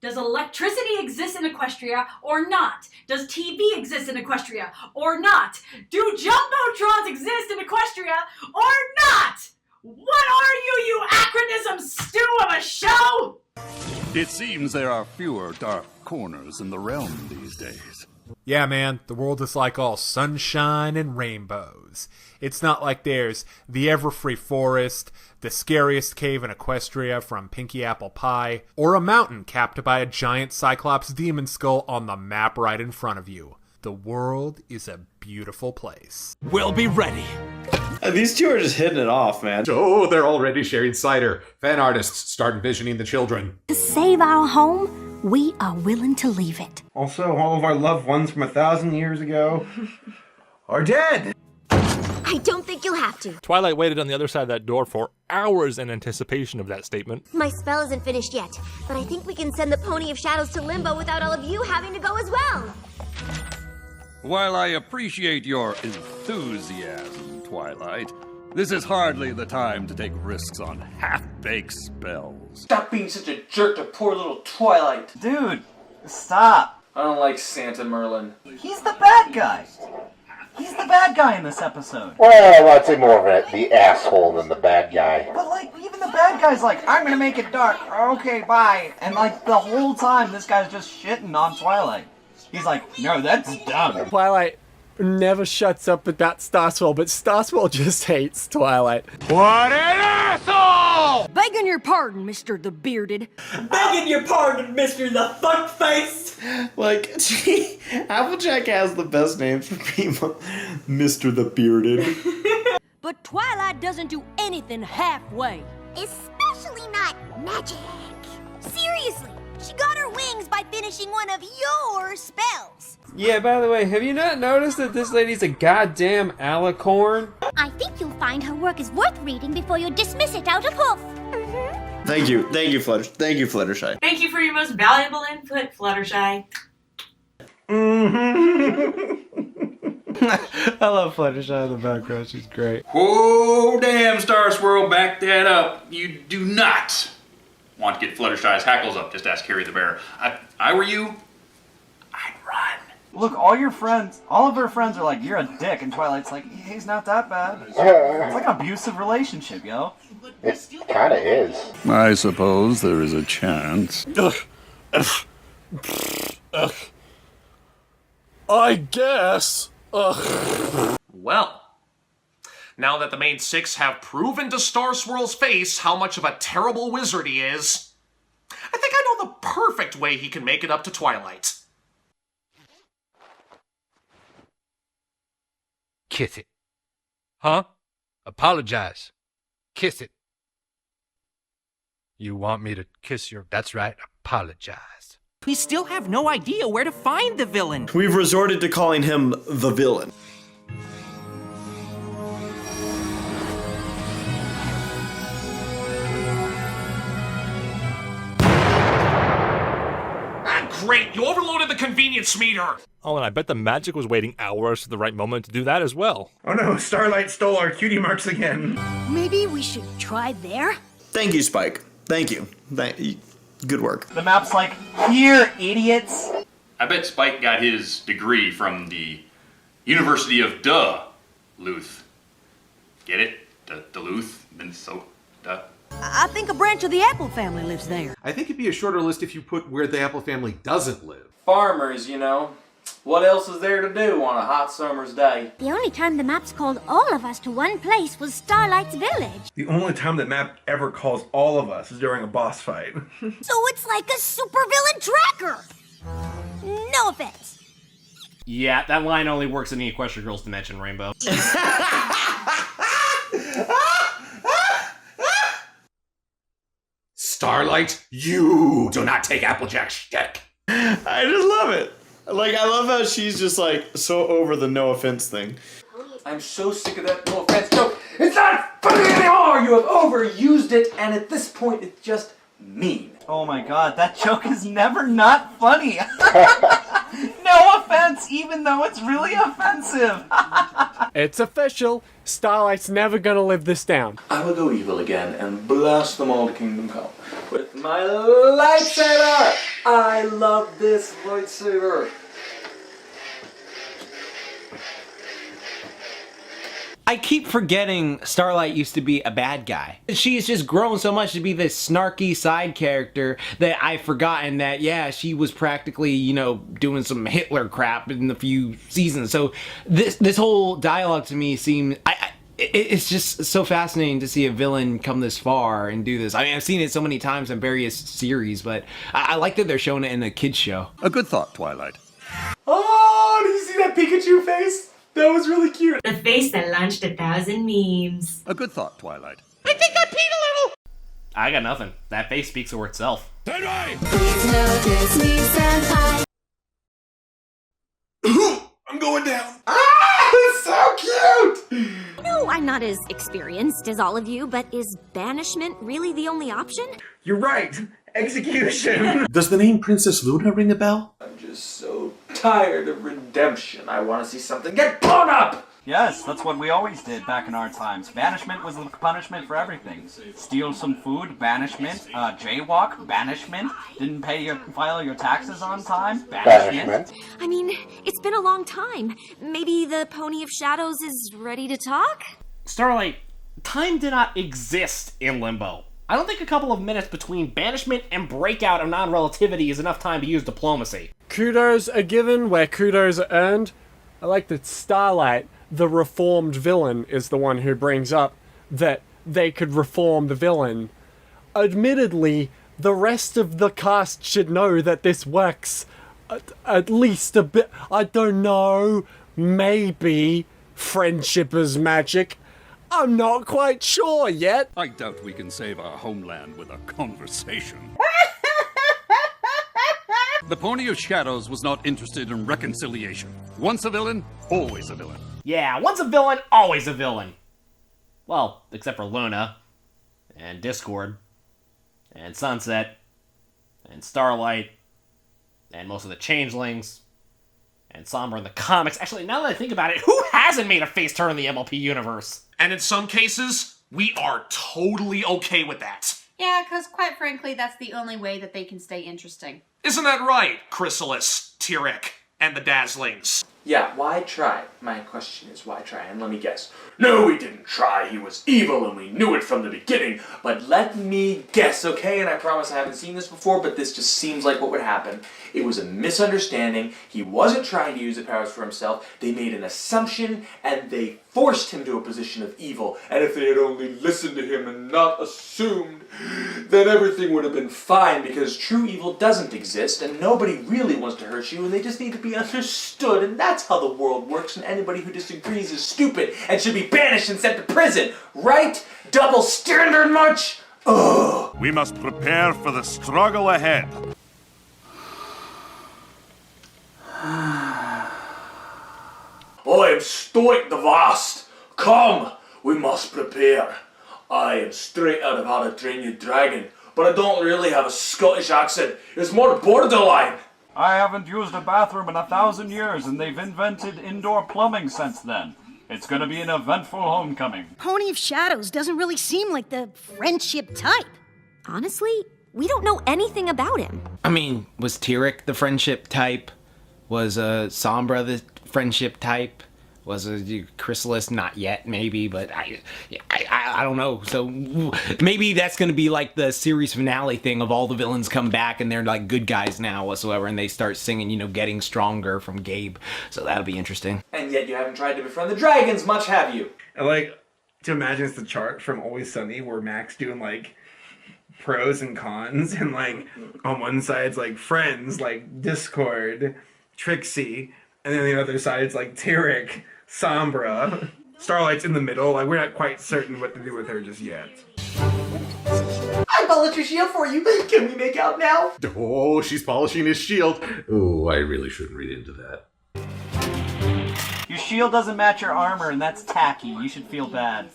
Does electricity exist in Equestria or not? Does TV exist in Equestria or not? Do Jumbotrons exist in Equestria or not? What are you acronym stew of a show? It seems there are fewer dark corners in the realm these days. Yeah, man, the world is like all sunshine and rainbows. It's not like there's the Everfree Forest, the scariest cave in Equestria from Pinky Apple Pie, or a mountain capped by a giant Cyclops demon skull on the map right in front of you. The world is a beautiful place. We'll be ready. These two are just hitting it off, man. Oh, they're already sharing cider. Fan artists start envisioning the children. To save our home, we are willing to leave it. Also, all of our loved ones from 1,000 years ago are dead. I don't think you'll have to. Twilight waited on the other side of that door for hours in anticipation of that statement. My spell isn't finished yet, but I think we can send the Pony of Shadows to Limbo without all of you having to go as well. While I appreciate your enthusiasm, Twilight, this is hardly the time to take risks on half-baked spells. Stop being such a jerk to poor little Twilight. Dude, stop. I don't like Santa Merlin. He's the bad guy. He's the bad guy in this episode. Well, I'd say more of the asshole than the bad guy. But, like, even the bad guy's like, I'm gonna make it dark. Okay, bye. And, like, the whole time, this guy's just shitting on Twilight. He's like, no, that's dumb. Twilight never shuts up about Starswell, but Starswell just hates Twilight. What an asshole! Begging your pardon, Mr. the Bearded. Begging your pardon, Mr. the Fuckface. Like, gee, Applejack has the best name for people. Mr. the Bearded. Twilight doesn't do anything halfway. Especially not magic. Seriously, she got her wings by finishing one of your spells. Yeah, by the way, have you not noticed that this lady's a goddamn alicorn? I think you'll find her work is worth reading before you dismiss it out of hoof. Thank you, Fluttershy. Thank you for your most valuable input, Fluttershy. I love Fluttershy in the background. She's great. Whoa, damn, Star Swirl, back that up. You do not want to get Fluttershy's hackles up. Just ask Harry the Bear. I were you, I'd run. Look, all of her friends are like, you're a dick, and Twilight's like, he's not that bad. It's like an abusive relationship, yo. It kinda is. I suppose there is a chance. I guess. Well, now that the main six have proven to Star Swirl's face how much of a terrible wizard he is, I think I know the perfect way he can make it up to Twilight. Kiss it. Huh? Apologize. Kiss it. You want me to kiss your... That's right, apologize. We still have no idea where to find the villain. We've resorted to calling him the villain. Great, you overloaded the convenience meter! Oh, and I bet the magic was waiting hours for the right moment to do that as well. Oh no, Starlight stole our cutie marks again. Maybe we should try there? Thank you, Spike. Thank you. Good work. The map's like, here, idiots! I bet Spike got his degree from the University of Duluth. Get it? Duluth, Minnesota. I think a branch of the Apple family lives there. I think it'd be a shorter list if you put where the Apple family doesn't live. Farmers, you know. What else is there to do on a hot summer's day? The only time the maps called all of us to one place was Starlight's village. The only time that map ever calls all of us is during a boss fight. So it's like a supervillain tracker. No offense. Yeah, that line only works in the Equestria Girls dimension, Rainbow. Starlight, you do not take Applejack's shtick. I just love it. Like, I love how she's just like so over the no offense thing. I'm so sick of that no offense joke. It's not funny anymore! You have overused it, and at this point, it's just mean. Oh my god, that joke is never not funny. No offense, even though it's really offensive. It's official. Starlight's never gonna live this down. I will go evil again and blast them all to Kingdom Come. With my lightsaber! I love this lightsaber. I keep forgetting Starlight used to be a bad guy. She's just grown so much to be this snarky side character that I've forgotten that, yeah, she was practically, you know, doing some Hitler crap in a few seasons. So this whole dialogue to me seemed... It's just so fascinating to see a villain come this far and do this. I mean, I've seen it so many times in various series, but I like that they're showing it in a kid's show. A good thought, Twilight. Oh, did you see that Pikachu face? That was really cute. The face that launched 1,000 memes. A good thought, Twilight. I think I peed a little. I got nothing. That face speaks for itself. I'm going down. Ah, so cute! No, I'm not as experienced as all of you, but is banishment really the only option? You're right. Execution. Does the name Princess Luna ring a bell? I'm just so tired of redemption. I want to see something get blown up! Yes, that's what we always did back in our times. Banishment was the punishment for everything. Steal some food, banishment. Jaywalk, banishment. Didn't file your taxes on time, banishment. I mean, it's been a long time. Maybe the Pony of Shadows is ready to talk? Starlight, time did not exist in Limbo. I don't think a couple of minutes between banishment and breakout of non-relativity is enough time to use diplomacy. Kudos are given where kudos are earned. I like that Starlight, the reformed villain, is the one who brings up that they could reform the villain. Admittedly, the rest of the cast should know that this works at least a bit. I don't know, maybe friendship is magic. I'm not quite sure yet. I doubt we can save our homeland with a conversation. The Pony of Shadows was not interested in reconciliation. Once a villain, always a villain. Yeah, once a villain, always a villain. Well, except for Luna, and Discord, and Sunset, and Starlight, and most of the Changelings, and Sombra in the comics. Actually, now that I think about it, who hasn't made a face turn in the MLP universe? And in some cases, we are totally okay with that. Yeah, because quite frankly, that's the only way that they can stay interesting. Isn't that right, Chrysalis, Tyrek, and the Dazzlings? Yeah, why try? My question is, why try? And let me guess. No, we didn't try. He was evil and we knew it from the beginning. But let me guess, okay? And I promise I haven't seen this before, but this just seems like what would happen. It was a misunderstanding. He wasn't trying to use the powers for himself. They made an assumption and they forced him to a position of evil. And if they had only listened to him and not assumed, then everything would have been fine, because true evil doesn't exist and nobody really wants to hurt you and they just need to be understood, and that's how the world works, and anybody who disagrees is stupid and should be banished and sent to prison, right? Double standard much? Ugh. We must prepare for the struggle ahead. I am Stoic the Vast. Come, we must prepare. I am straight out of How to Train Your Dragon, but I don't really have a Scottish accent. It's more borderline. I haven't used a bathroom in 1,000 years, and they've invented indoor plumbing since then. It's gonna be an eventful homecoming. Pony of Shadows doesn't really seem like the friendship type. Honestly, we don't know anything about him. I mean, was Tyrek the friendship type? Was Sombra the friendship type? Was Chrysalis? Not yet, maybe, but I don't know. So maybe that's going to be like the series finale thing of all the villains come back and they're like good guys now whatsoever, and they start singing, you know, Getting Stronger from Gabe. So that'll be interesting. And yet you haven't tried to befriend the dragons, much have you? I like to imagine it's the chart from Always Sunny where Mac's doing like pros and cons, and like on one side it's like friends, like Discord, Trixie, and then the other side it's like Tyrek, Sombra, Starlight's in the middle. Like, we're not quite certain what to do with her just yet. I polished your shield for you. Can we make out now? Oh, she's polishing his shield. Oh, I really shouldn't read into that. Your shield doesn't match your armor, and that's tacky. You should feel bad.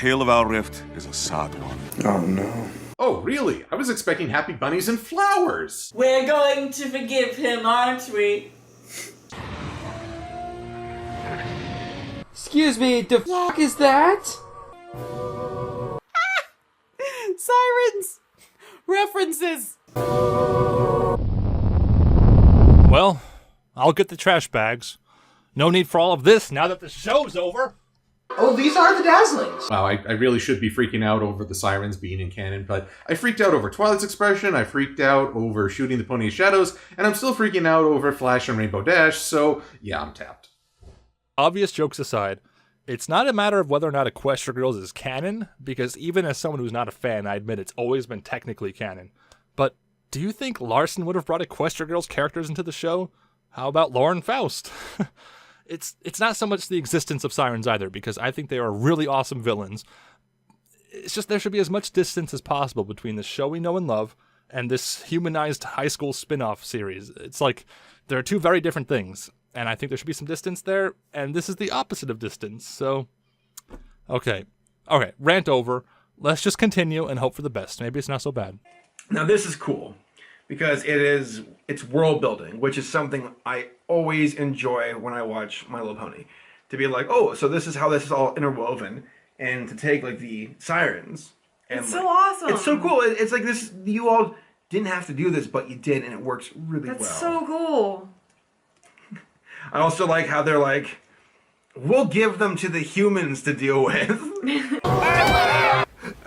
The tale of our rift is a sad one. Oh no. Oh, really? I was expecting happy bunnies and flowers. We're going to forgive him, aren't we? Excuse me, the fuck is that? Sirens! References! Well, I'll get the trash bags. No need for all of this now that the show's over. Oh, these are the Dazzlings. Wow, I really should be freaking out over the sirens being in canon, but I freaked out over Twilight's expression, I freaked out over shooting the Pony of Shadows, and I'm still freaking out over Flash and Rainbow Dash, so yeah, I'm tapped. Obvious jokes aside, it's not a matter of whether or not Equestria Girls is canon, because even as someone who's not a fan, I admit it's always been technically canon. But do you think Larson would have brought Equestria Girls characters into the show? How about Lauren Faust? It's not so much the existence of sirens either, because I think they are really awesome villains. It's just there should be as much distance as possible between the show we know and love and this humanized high school spin-off series. It's like there are two very different things, and I think there should be some distance there, and this is the opposite of distance, so... Okay, rant over. Let's just continue and hope for the best. Maybe it's not so bad. Now this is cool, because it's world building, which is something I always enjoy when I watch My Little Pony. To be like, oh, so this is how this is all interwoven, and to take like the sirens. And, It's so awesome. It's so cool. It's like this. You all didn't have to do this, but you did, and it works really well. That's so cool. I also like how they're like, we'll give them to the humans to deal with.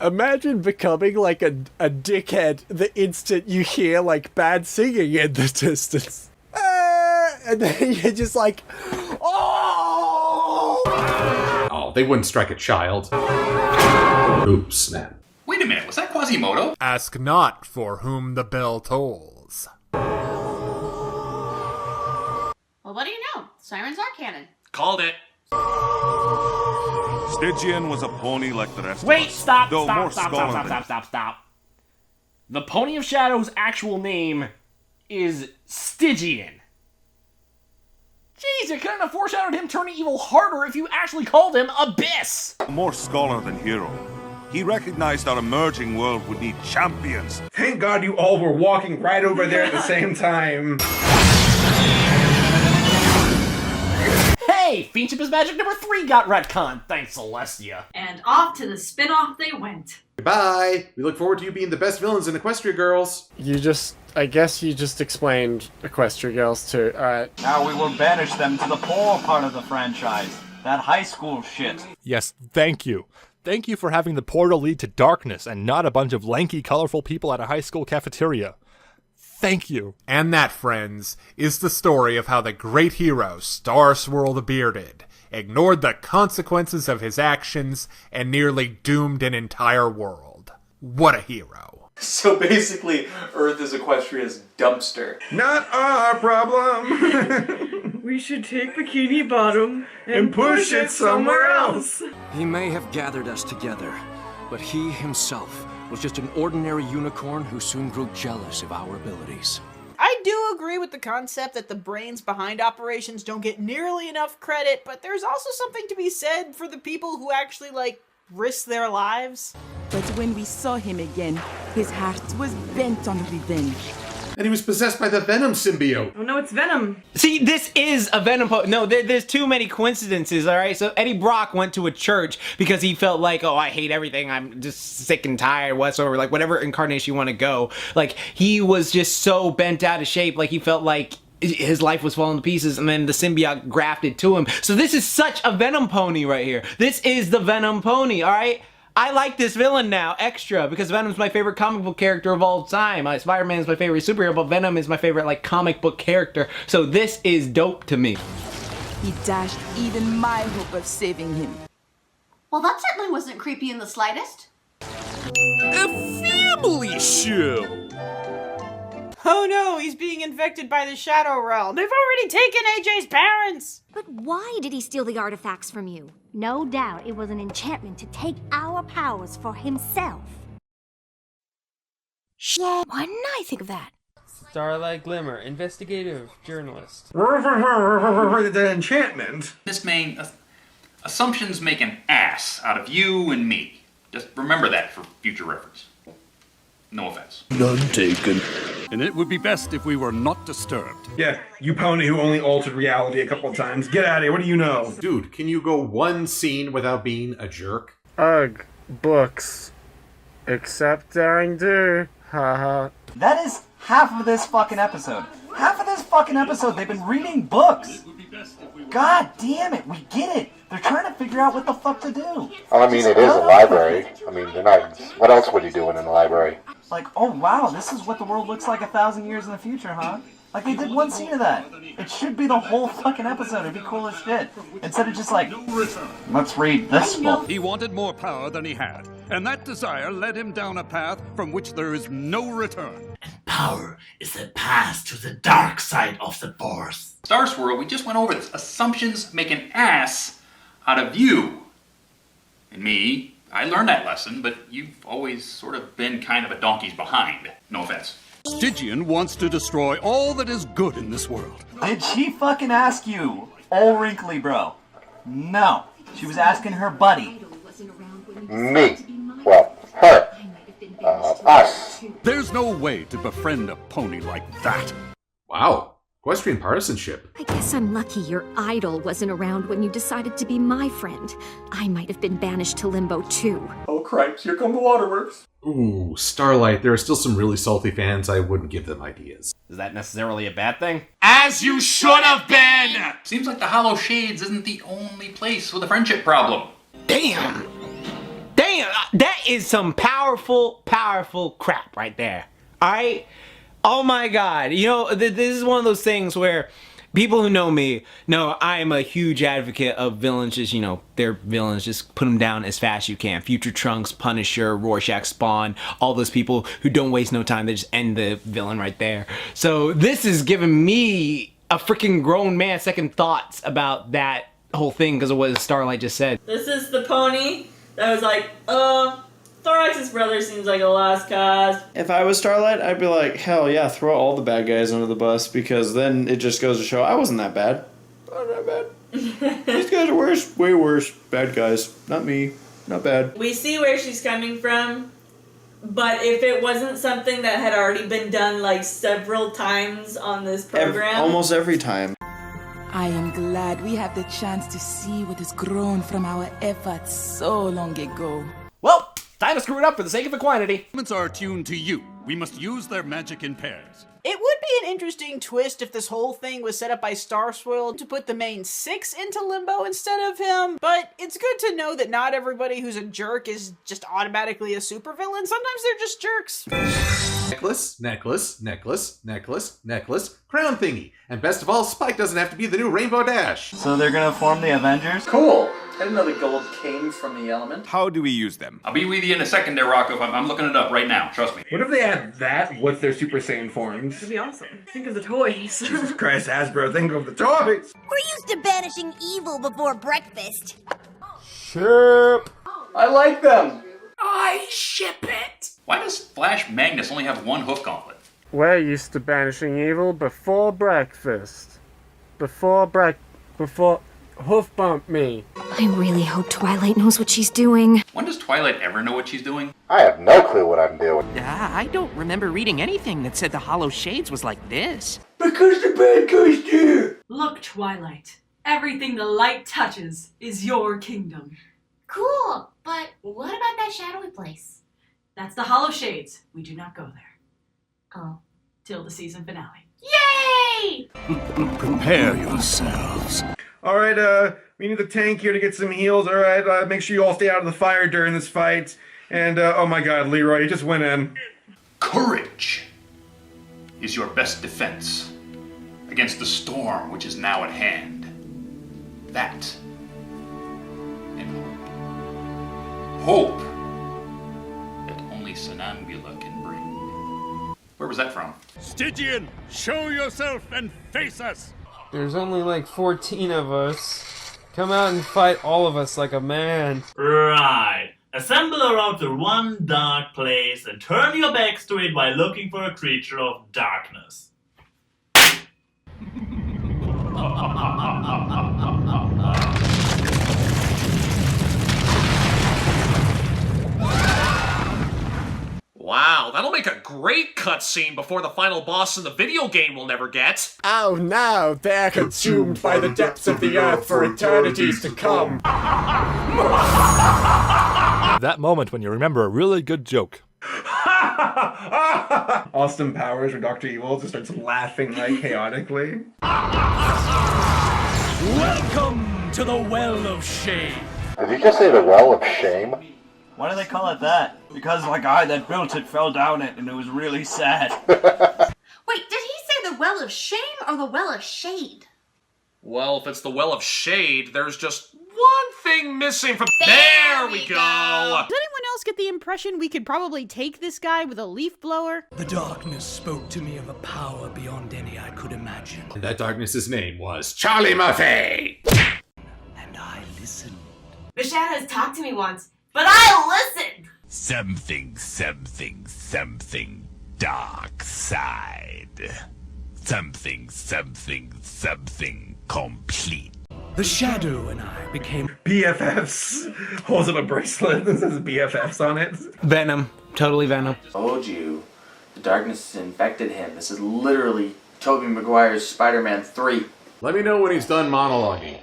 Imagine becoming like a dickhead the instant you hear like bad singing in the distance. And then you're just like, oh! Oh, they wouldn't strike a child. Oops, man. Wait a minute, was that Quasimodo? Ask not for whom the bell tolls. Well, what do you know? Sirens are canon. Called it. Stygian was a pony like the rest Wait, of us. stop, though more stop. scholarly. The Pony of Shadow's actual name is Stygian. Jeez, you couldn't have foreshadowed him turning evil harder if you actually called him Abyss! More scholar than hero. He recognized our emerging world would need champions. Thank God you all were walking right over there at the same time. Hey, Fiendship is Magic number 3 got retconned, thanks Celestia. And off to the spin-off they went. Goodbye. We look forward to you being the best villains in Equestria Girls. I guess you just explained Equestria Girls too. Alright. Now we will banish them to the poor part of the franchise. That high school shit. Yes, thank you. Thank you for having the portal lead to darkness and not a bunch of lanky, colorful people at a high school cafeteria. Thank you. And that, friends, is the story of how the great hero, Starswirl the Bearded, ignored the consequences of his actions and nearly doomed an entire world. What a hero. So basically, Earth is Equestria's dumpster. Not our problem. We should take Bikini Bottom and push it somewhere else. He may have gathered us together, but he himself was just an ordinary unicorn who soon grew jealous of our abilities. I do agree with the concept that the brains behind operations don't get nearly enough credit, but there's also something to be said for the people who actually, risk their lives. But when we saw him again, his heart was bent on revenge. And he was possessed by the Venom symbiote. Oh no, it's Venom. See, this is a Venom No, there's too many coincidences, alright? So Eddie Brock went to a church because he felt like, oh, I hate everything, I'm just sick and tired, whatsoever, whatever incarnation you want to go. He was just so bent out of shape, he felt like his life was falling to pieces, and then the symbiote grafted to him. So this is such a Venom pony right here. This is the Venom pony, alright? I like this villain now, extra, because Venom's my favorite comic book character of all time. Spider-Man is my favorite superhero, but Venom is my favorite, comic book character. So this is dope to me. He dashed even my hope of saving him. Well, that certainly wasn't creepy in the slightest. A family show! Oh no, he's being infected by the Shadow Realm. They've already taken AJ's parents! But why did he steal the artifacts from you? No doubt it was an enchantment to take our powers for himself. Yeah, why didn't I think of that? Starlight Glimmer, investigative journalist. The enchantment. Miss May, assumptions make an ass out of you and me. Just remember that for future reference. No offense. None taken. And it would be best if we were not disturbed. Yeah, you pony who only altered reality a couple of times. Get out of here, what do you know? Dude, can you go one scene without being a jerk? Ugh, books. Except Daring Do. Haha. That is half of this fucking episode. Half of this fucking episode, they've been reading books. God damn it, we get it. They're trying to figure out what the fuck to do. I mean, it is a library. I mean, they're not. What else would he do in a library? Oh wow, this is what the world looks like 1,000 years in the future, huh? They did one scene of that. It should be the whole fucking episode. It'd be cool as shit. Instead of just let's read this book. He wanted more power than he had, and that desire led him down a path from which there is no return. Power is the path to the dark side of the Force. Starswirl, we just went over this. Assumptions make an ass out of you. And me, I learned that lesson, but you've always sort of been kind of a donkey's behind. No offense. Stygian wants to destroy all that is good in this world. Did she fucking ask you? Old wrinkly bro. No. She was asking her buddy. Me. Well, her. Us. There's no way to befriend a pony like that. Wow. Equestrian partisanship. I guess I'm lucky your idol wasn't around when you decided to be my friend. I might have been banished to Limbo too. Oh cripes, here come the waterworks. Ooh, Starlight, there are still some really salty fans. I wouldn't give them ideas. Is that necessarily a bad thing? As you should have been! Seems like the Hollow Shades isn't the only place with a friendship problem. Damn! Damn! That is some powerful, powerful crap right there. Alright? Oh my god. This is one of those things where People who know me know I am a huge advocate of villains. Just, you know, they're villains. Just put them down as fast as you can. Future Trunks, Punisher, Rorschach, Spawn, all those people who don't waste no time. They just end the villain right there. So this is giving me a freaking grown man second thoughts about that whole thing because of what Starlight just said. This is the pony that was like, Thorax's brother seems like a lost cause. If I was Starlight, I'd be like, hell yeah, throw all the bad guys under the bus, because then it just goes to show I wasn't that bad. I'm not bad. These guys are worse, way worse. Bad guys. Not me. Not bad. We see where she's coming from, but if it wasn't something that had already been done like several times on this program. Almost every time. I am glad we have the chance to see what has grown from our efforts so long ago. Well, time to screw it up for the sake of equanimity. Humans are attuned to you. We must use their magic in pairs. It would be an interesting twist if this whole thing was set up by Starswirl to put the main 6 into limbo instead of him, but it's good to know that not everybody who's a jerk is just automatically a supervillain. Sometimes they're just jerks. Necklace, necklace, necklace, necklace, necklace, crown thingy. And best of all, Spike doesn't have to be the new Rainbow Dash. So they're gonna form the Avengers? Cool. I didn't know the gold came from the element. How do we use them? I'll be with you in a second there, Rocco. I'm looking it up right now. Trust me. What if they had that with their Super Saiyan forms? That'd be awesome. Think of the toys. Jesus Christ, Hasbro, think of the toys! We're used to banishing evil before breakfast. Sure. I like them. I ship it. Why does Flash Magnus only have one hoof gauntlet? We're used to banishing evil before breakfast. Before hoof bump me. I really hope Twilight knows what she's doing. When does Twilight ever know what she's doing? I have no clue what I'm doing. I don't remember reading anything that said the Hollow Shades was like this. Because the bad guys do. Look, Twilight. Everything the light touches is your kingdom. Cool, but what about that shadowy place? That's the Hollow Shades. We do not go there. Oh. Till the season finale. Yay! Prepare yourselves. Alright, we need the tank here to get some heals. Alright, make sure you all stay out of the fire during this fight. And, oh my god, Leroy, you just went in. Courage is your best defense against the storm which is now at hand. That and hope. Hope that only Sonambula can bring. Where was that from? Stygian, show yourself and face us! There's only like 14 of us. Come out and fight all of us like a man. Right. Assemble around the one dark place and turn your backs to it while looking for a creature of darkness. Wow, that'll make a great cutscene before the final boss in the video game we'll never get. Oh no, they're consumed by the depths of the earth for eternities to come. That moment when you remember a really good joke. Austin Powers or Dr. Evil just starts laughing like chaotically. Welcome to the Well of Shame. Did you just say the Well of Shame? Why do they call it that? Because the guy that built it fell down it and it was really sad. Wait, did he say the Well of Shame or the Well of Shade? Well, if it's the Well of Shade, there's just one thing missing from... There we go! Does anyone else get the impression we could probably take this guy with a leaf blower? The darkness spoke to me of a power beyond any I could imagine. And that darkness's name was Charlie Murphy! And I listened. The shadows talked to me once, but I listened! Something dark side. Something complete. The shadow and I became BFFs. Holds up a bracelet that says BFFs on it. Venom. Totally Venom. Told you. The darkness has infected him. This is literally Tobey Maguire's Spider-Man 3. Let me know when he's done monologuing.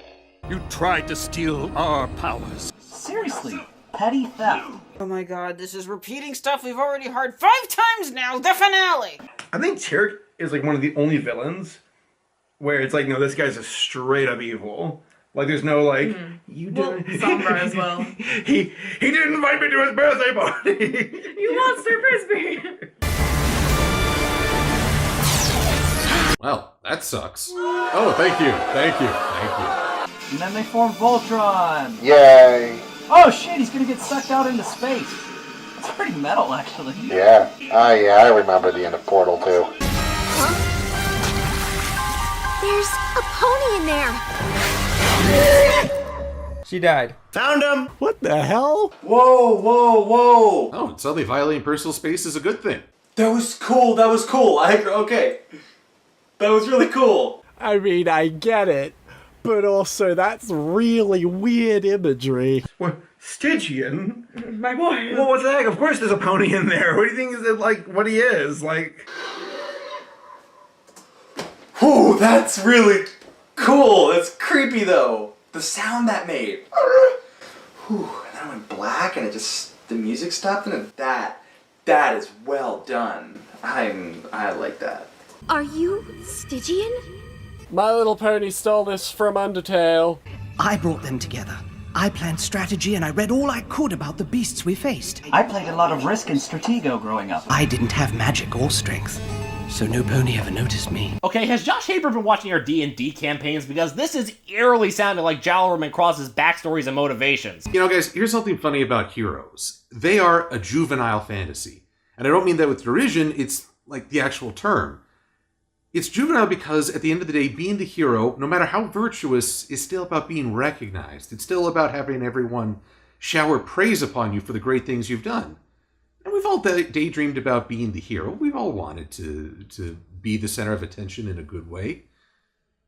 You tried to steal our powers. Seriously, petty theft. Oh my god, this is repeating stuff we've already heard 5 times now, the finale! I think Tyrk is like one of the only villains where it's like, no, this guy's a straight up evil. Like, there's no like, you didn't. Sombra as well. He didn't invite me to his birthday party. You monster frisbee! Well, that sucks. Oh, thank you. And then they form Voltron. Yay. Oh shit, he's gonna get sucked out into space. It's pretty metal, actually. Yeah. Yeah, I remember the end of Portal 2. There's a pony in there. She died. Found him! What the hell? Whoa, whoa, whoa! Oh, suddenly violating personal space is a good thing. That was cool. Okay. That was really cool. I mean, I get it, but also that's really weird imagery. What? Stygian? My boy. Well, what the heck? Of course there's a pony in there. What do you think is it like, what he is? Like... Whew, that's really cool. That's creepy, though. The sound that made. Whew, and then it went black and the music stopped, and that is well done. I like that. Are you Stygian? My Little Pony stole this from Undertale. I brought them together. I planned strategy and I read all I could about the beasts we faced. I played a lot of Risk and Stratego growing up. I didn't have magic or strength, so no pony ever noticed me. Okay, has Josh Haber been watching our D&D campaigns? Because this is eerily sounding like Jalorman Cross's backstories and motivations. You know, guys, here's something funny about heroes. They are a juvenile fantasy. And I don't mean that with derision, it's like the actual term. It's juvenile because, at the end of the day, being the hero, no matter how virtuous, is still about being recognized. It's still about having everyone shower praise upon you for the great things you've done. And we've all daydreamed about being the hero. We've all wanted to be the center of attention in a good way.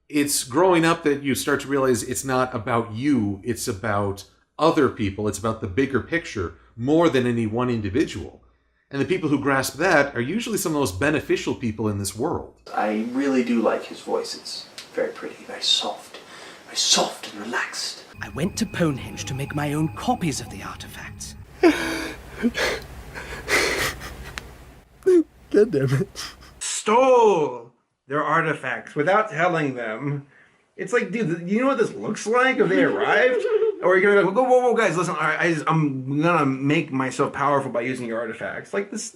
It's growing up that you start to realize it's not about you, it's about other people, it's about the bigger picture, more than any one individual. And the people who grasp that are usually some of the most beneficial people in this world. I really do like his voice. It's very pretty, very soft and relaxed. I went to Ponehenge to make my own copies of the artifacts. God damn it. Stole their artifacts without telling them. It's like, dude, you know what this looks like if they arrived? Or are you gonna go, whoa, guys, listen, I'm gonna make myself powerful by using your artifacts. Like, this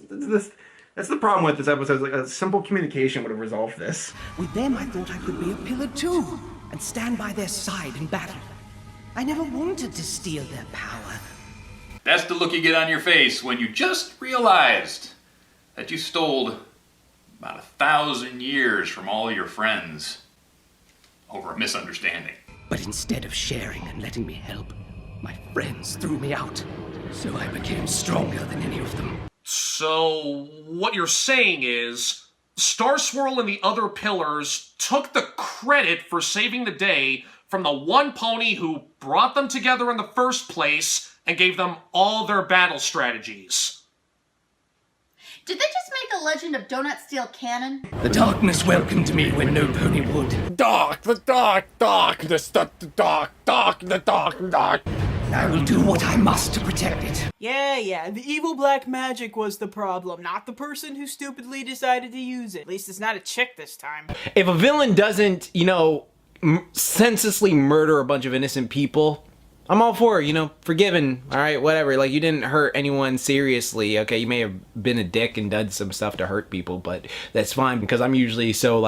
that's the problem with this episode. Like, a simple communication would have resolved this. With them, I thought I could be a pillar too, and stand by their side in battle. I never wanted to steal their power. That's the look you get on your face when you just realized that you stole about 1,000 years from all your friends over a misunderstanding. But instead of sharing and letting me help, my friends threw me out. So I became stronger than any of them. So, what you're saying is, Star Swirl and the other pillars took the credit for saving the day from the one pony who brought them together in the first place and gave them all their battle strategies. Did they just make a Legend of Donut Steel canon? The darkness welcomed me when no pony would. Darkness, the dark. I will do what I must to protect it. Yeah, the evil black magic was the problem, not the person who stupidly decided to use it. At least it's not a chick this time. If a villain doesn't, senselessly murder a bunch of innocent people, I'm all for it, forgiven, alright, whatever. Like, you didn't hurt anyone seriously, okay? You may have been a dick and done some stuff to hurt people, but that's fine, because I'm usually so,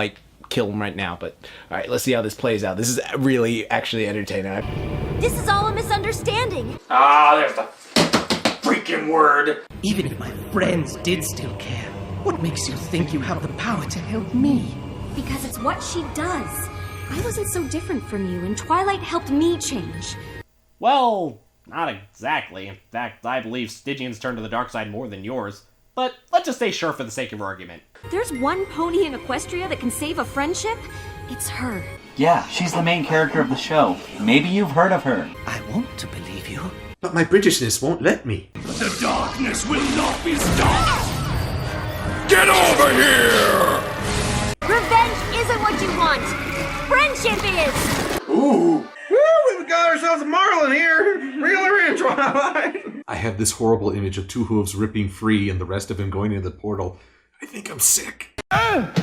kill them right now. But, alright, let's see how this plays out. This is really actually entertaining. This is all a misunderstanding. Ah, there's the freaking word. Even if my friends did still care, what makes you think you have the power to help me? Because it's what she does. I wasn't so different from you, and Twilight helped me change. Well, not exactly. In fact, I believe Stygian's turned to the dark side more than yours. But let's just stay sure for the sake of argument. There's one pony in Equestria that can save a friendship. It's her. Yeah, she's the main character of the show. Maybe you've heard of her. I want to believe you. But my Britishness won't let me. The darkness will not be stopped! Get over here! Revenge isn't what you want. Friendship is. Ooh. Woo, we've got ourselves a Marlin here! Reel her in, Twilight! I have this horrible image of Two Hooves ripping free and the rest of him going into the portal. I think I'm sick. Wind!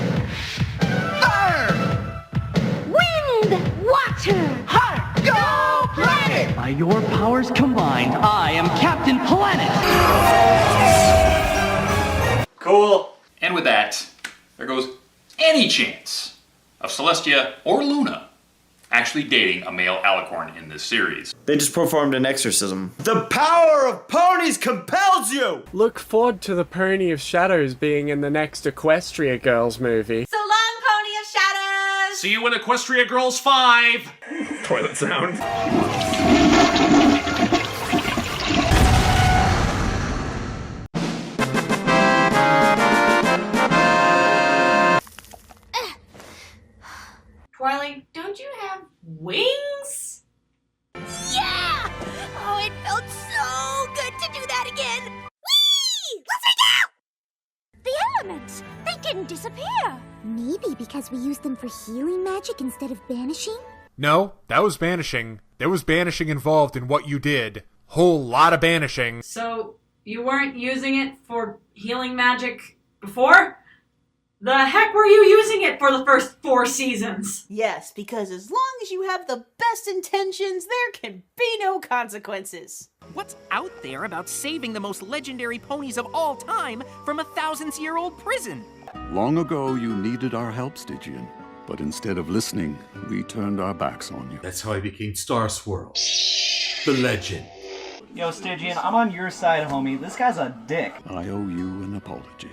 Water! Go Planet! By your powers combined, I am Captain Planet! Cool. And with that, there goes any chance of Celestia or Luna actually dating a male alicorn in this series. They just performed an exorcism. The power of ponies compels you! Look forward to the Pony of Shadows being in the next Equestria Girls movie. So long, Pony of Shadows! See you in Equestria Girls 5! Toilet sound. Twilight, don't you have wings? Yeah! Oh, it felt so good to do that again. Whee! Let's freak out! The elements, they didn't disappear. Maybe because we used them for healing magic instead of banishing? No, that was banishing. There was banishing involved in what you did. Whole lot of banishing. So, you weren't using it for healing magic before? The heck were you using it for the first 4 seasons? Yes, because as long as you have the best intentions, there can be no consequences. What's out there about saving the most legendary ponies of all time from a thousands-year-old prison? Long ago, you needed our help, Stygian. But instead of listening, we turned our backs on you. That's how I became Star Swirl. The legend. Yo, Stygian, I'm on your side, homie. This guy's a dick. I owe you an apology.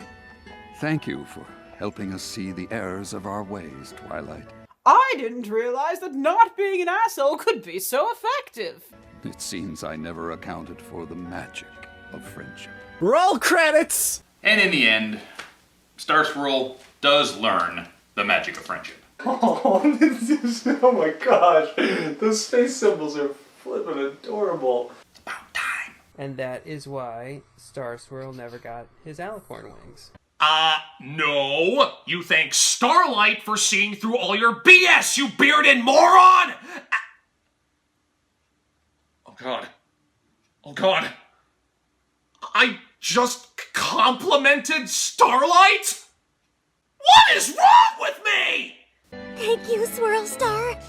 Thank you for helping us see the errors of our ways, Twilight. I didn't realize that not being an asshole could be so effective. It seems I never accounted for the magic of friendship. Roll credits! And in the end, Star Swirl does learn the magic of friendship. Oh, this is, oh my gosh. Those space symbols are flippin' adorable. And that is why Star Swirl never got his alicorn wings. No! You thank Starlight for seeing through all your BS, you bearded moron! Oh god. Oh god. I just complimented Starlight? What is wrong with me? Thank you, Swirl Star.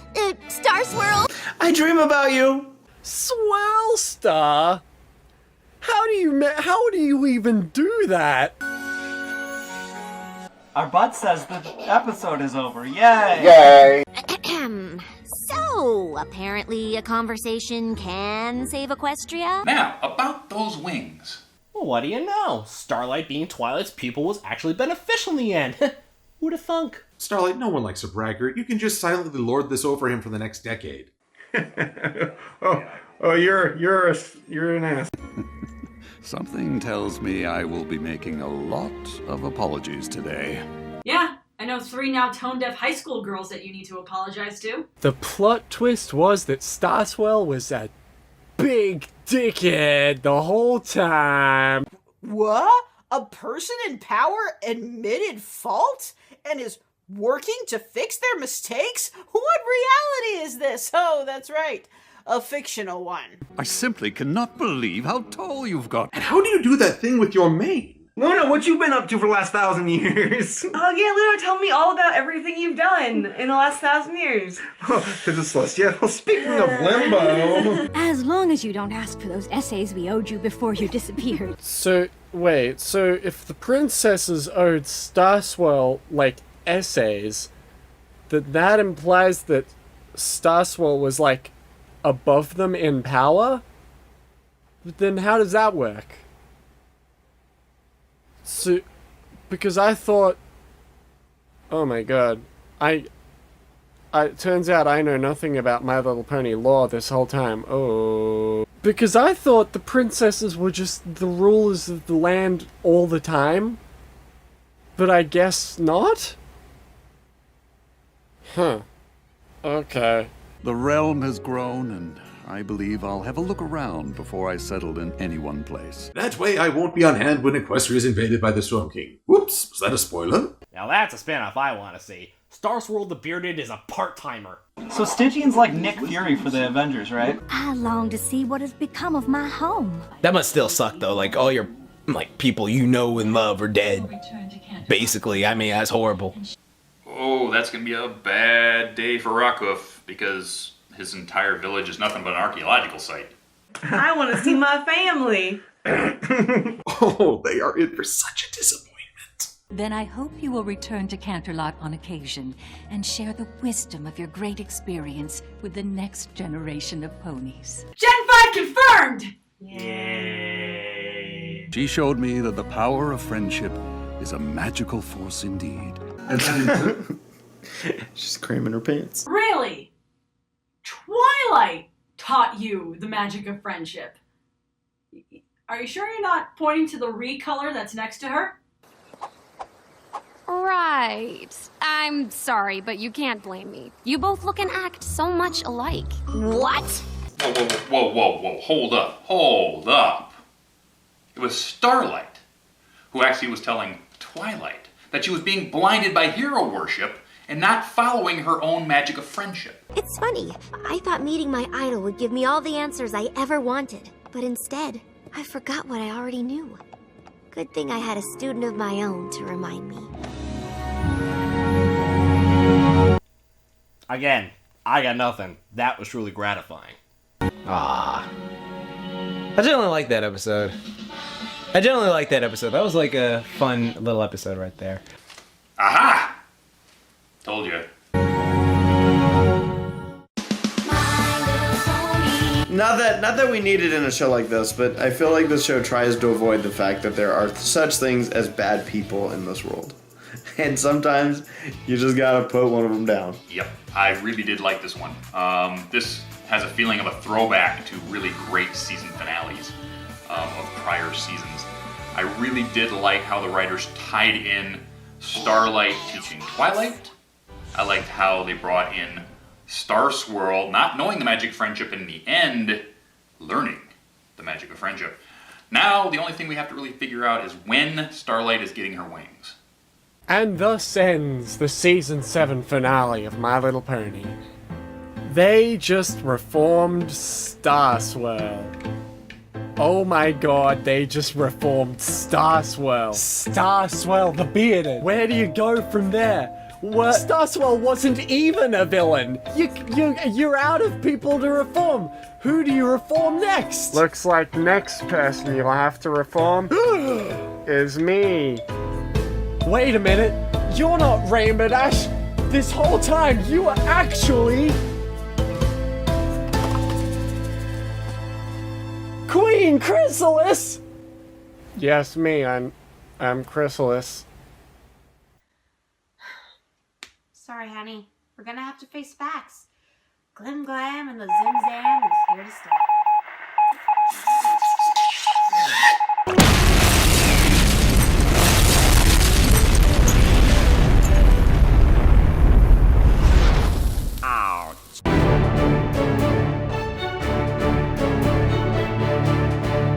Star Swirl. I dream about you. Swirl Star? How do you even do that? Our butt says the episode is over. Yay! Yay! So, apparently a conversation can save Equestria? Now, about those wings. Well, what do you know? Starlight being Twilight's pupil was actually beneficial in the end. Who'd have thunk? Starlight, no one likes a braggart. You can just silently lord this over him for the next decade. You're an ass. Something tells me I will be making a lot of apologies today. Yeah, I know 3 now tone-deaf high school girls that you need to apologize to. The plot twist was that Starswell was a big dickhead the whole time. What? A person in power admitted fault and is working to fix their mistakes? What reality is this? Oh, that's right. A fictional one. I simply cannot believe how tall you've got. And how do you do that thing with your mane? Luna, what you been up to for the last 1,000 years? Oh yeah, Luna, tell me all about everything you've done in the last 1,000 years. This is Celestia. Well, speaking of limbo... As long as you don't ask for those essays we owed you before you disappeared. So, wait, so if the princesses owed Starswell, like, essays, that implies that Starswell was, like, above them in power? But then how does that work? So, because I thought, oh my god, it turns out I know nothing about My Little Pony lore this whole time. Oh. Because I thought the princesses were just the rulers of the land all the time. But I guess not? Huh. Okay. The realm has grown, and I believe I'll have a look around before I settle in any one place. That way I won't be on hand when Equestria is invaded by the Storm King. Whoops, was that a spoiler? Now that's a spin-off I want to see. Star Swirl the Bearded is a part-timer. So Stygian's like Nick Fury for the Avengers, right? I long to see what has become of my home. That must still suck though, like all your people you know and love are dead. Basically, I mean, that's horrible. Oh, that's gonna be a bad day for Rockhoof, because his entire village is nothing but an archaeological site. I want to see my family. Oh, they are in for such a disappointment. Then I hope you will return to Canterlot on occasion and share the wisdom of your great experience with the next generation of ponies. Gen 5 confirmed! She showed me that the power of friendship is a magical force indeed. She's creaming her pants. Really? Twilight taught you the magic of friendship. Are you sure you're not pointing to the recolor that's next to her? Right. I'm sorry, but you can't blame me. You both look and act so much alike. What? Whoa. Hold up. It was Starlight who actually was telling Twilight that she was being blinded by hero worship and not following her own magic of friendship. It's funny. I thought meeting my idol would give me all the answers I ever wanted. But instead, I forgot what I already knew. Good thing I had a student of my own to remind me. Again, I got nothing. That was truly gratifying. Ah. I generally like that episode. That was like a fun little episode right there. Aha! Told you. Not that we need it in a show like this, but I feel like this show tries to avoid the fact that there are such things as bad people in this world. And sometimes you just gotta put one of them down. Yep, I really did like this one. This has a feeling of a throwback to really great season finales of prior seasons. I really did like how the writers tied in Starlight teaching Twilight. I liked how they brought in Star Swirl, not knowing the magic of friendship, in the end, learning the magic of friendship. Now, the only thing we have to really figure out is when Starlight is getting her wings. And thus ends the Season 7 finale of My Little Pony. They just reformed Star Swirl. Oh my god, they just reformed Star Swirl. Star Swirl the Bearded. Where do you go from there? What? Star Swirl wasn't even a villain. You're out of people to reform. Who do you reform next? Looks like next person you'll have to reform is me. Wait a minute. You're not Rainbow Dash. This whole time you were actually Queen Chrysalis. Yes, me. I'm Chrysalis. Sorry, honey. We're gonna have to face facts. Glim Glam and the Zim Zam is here to stay.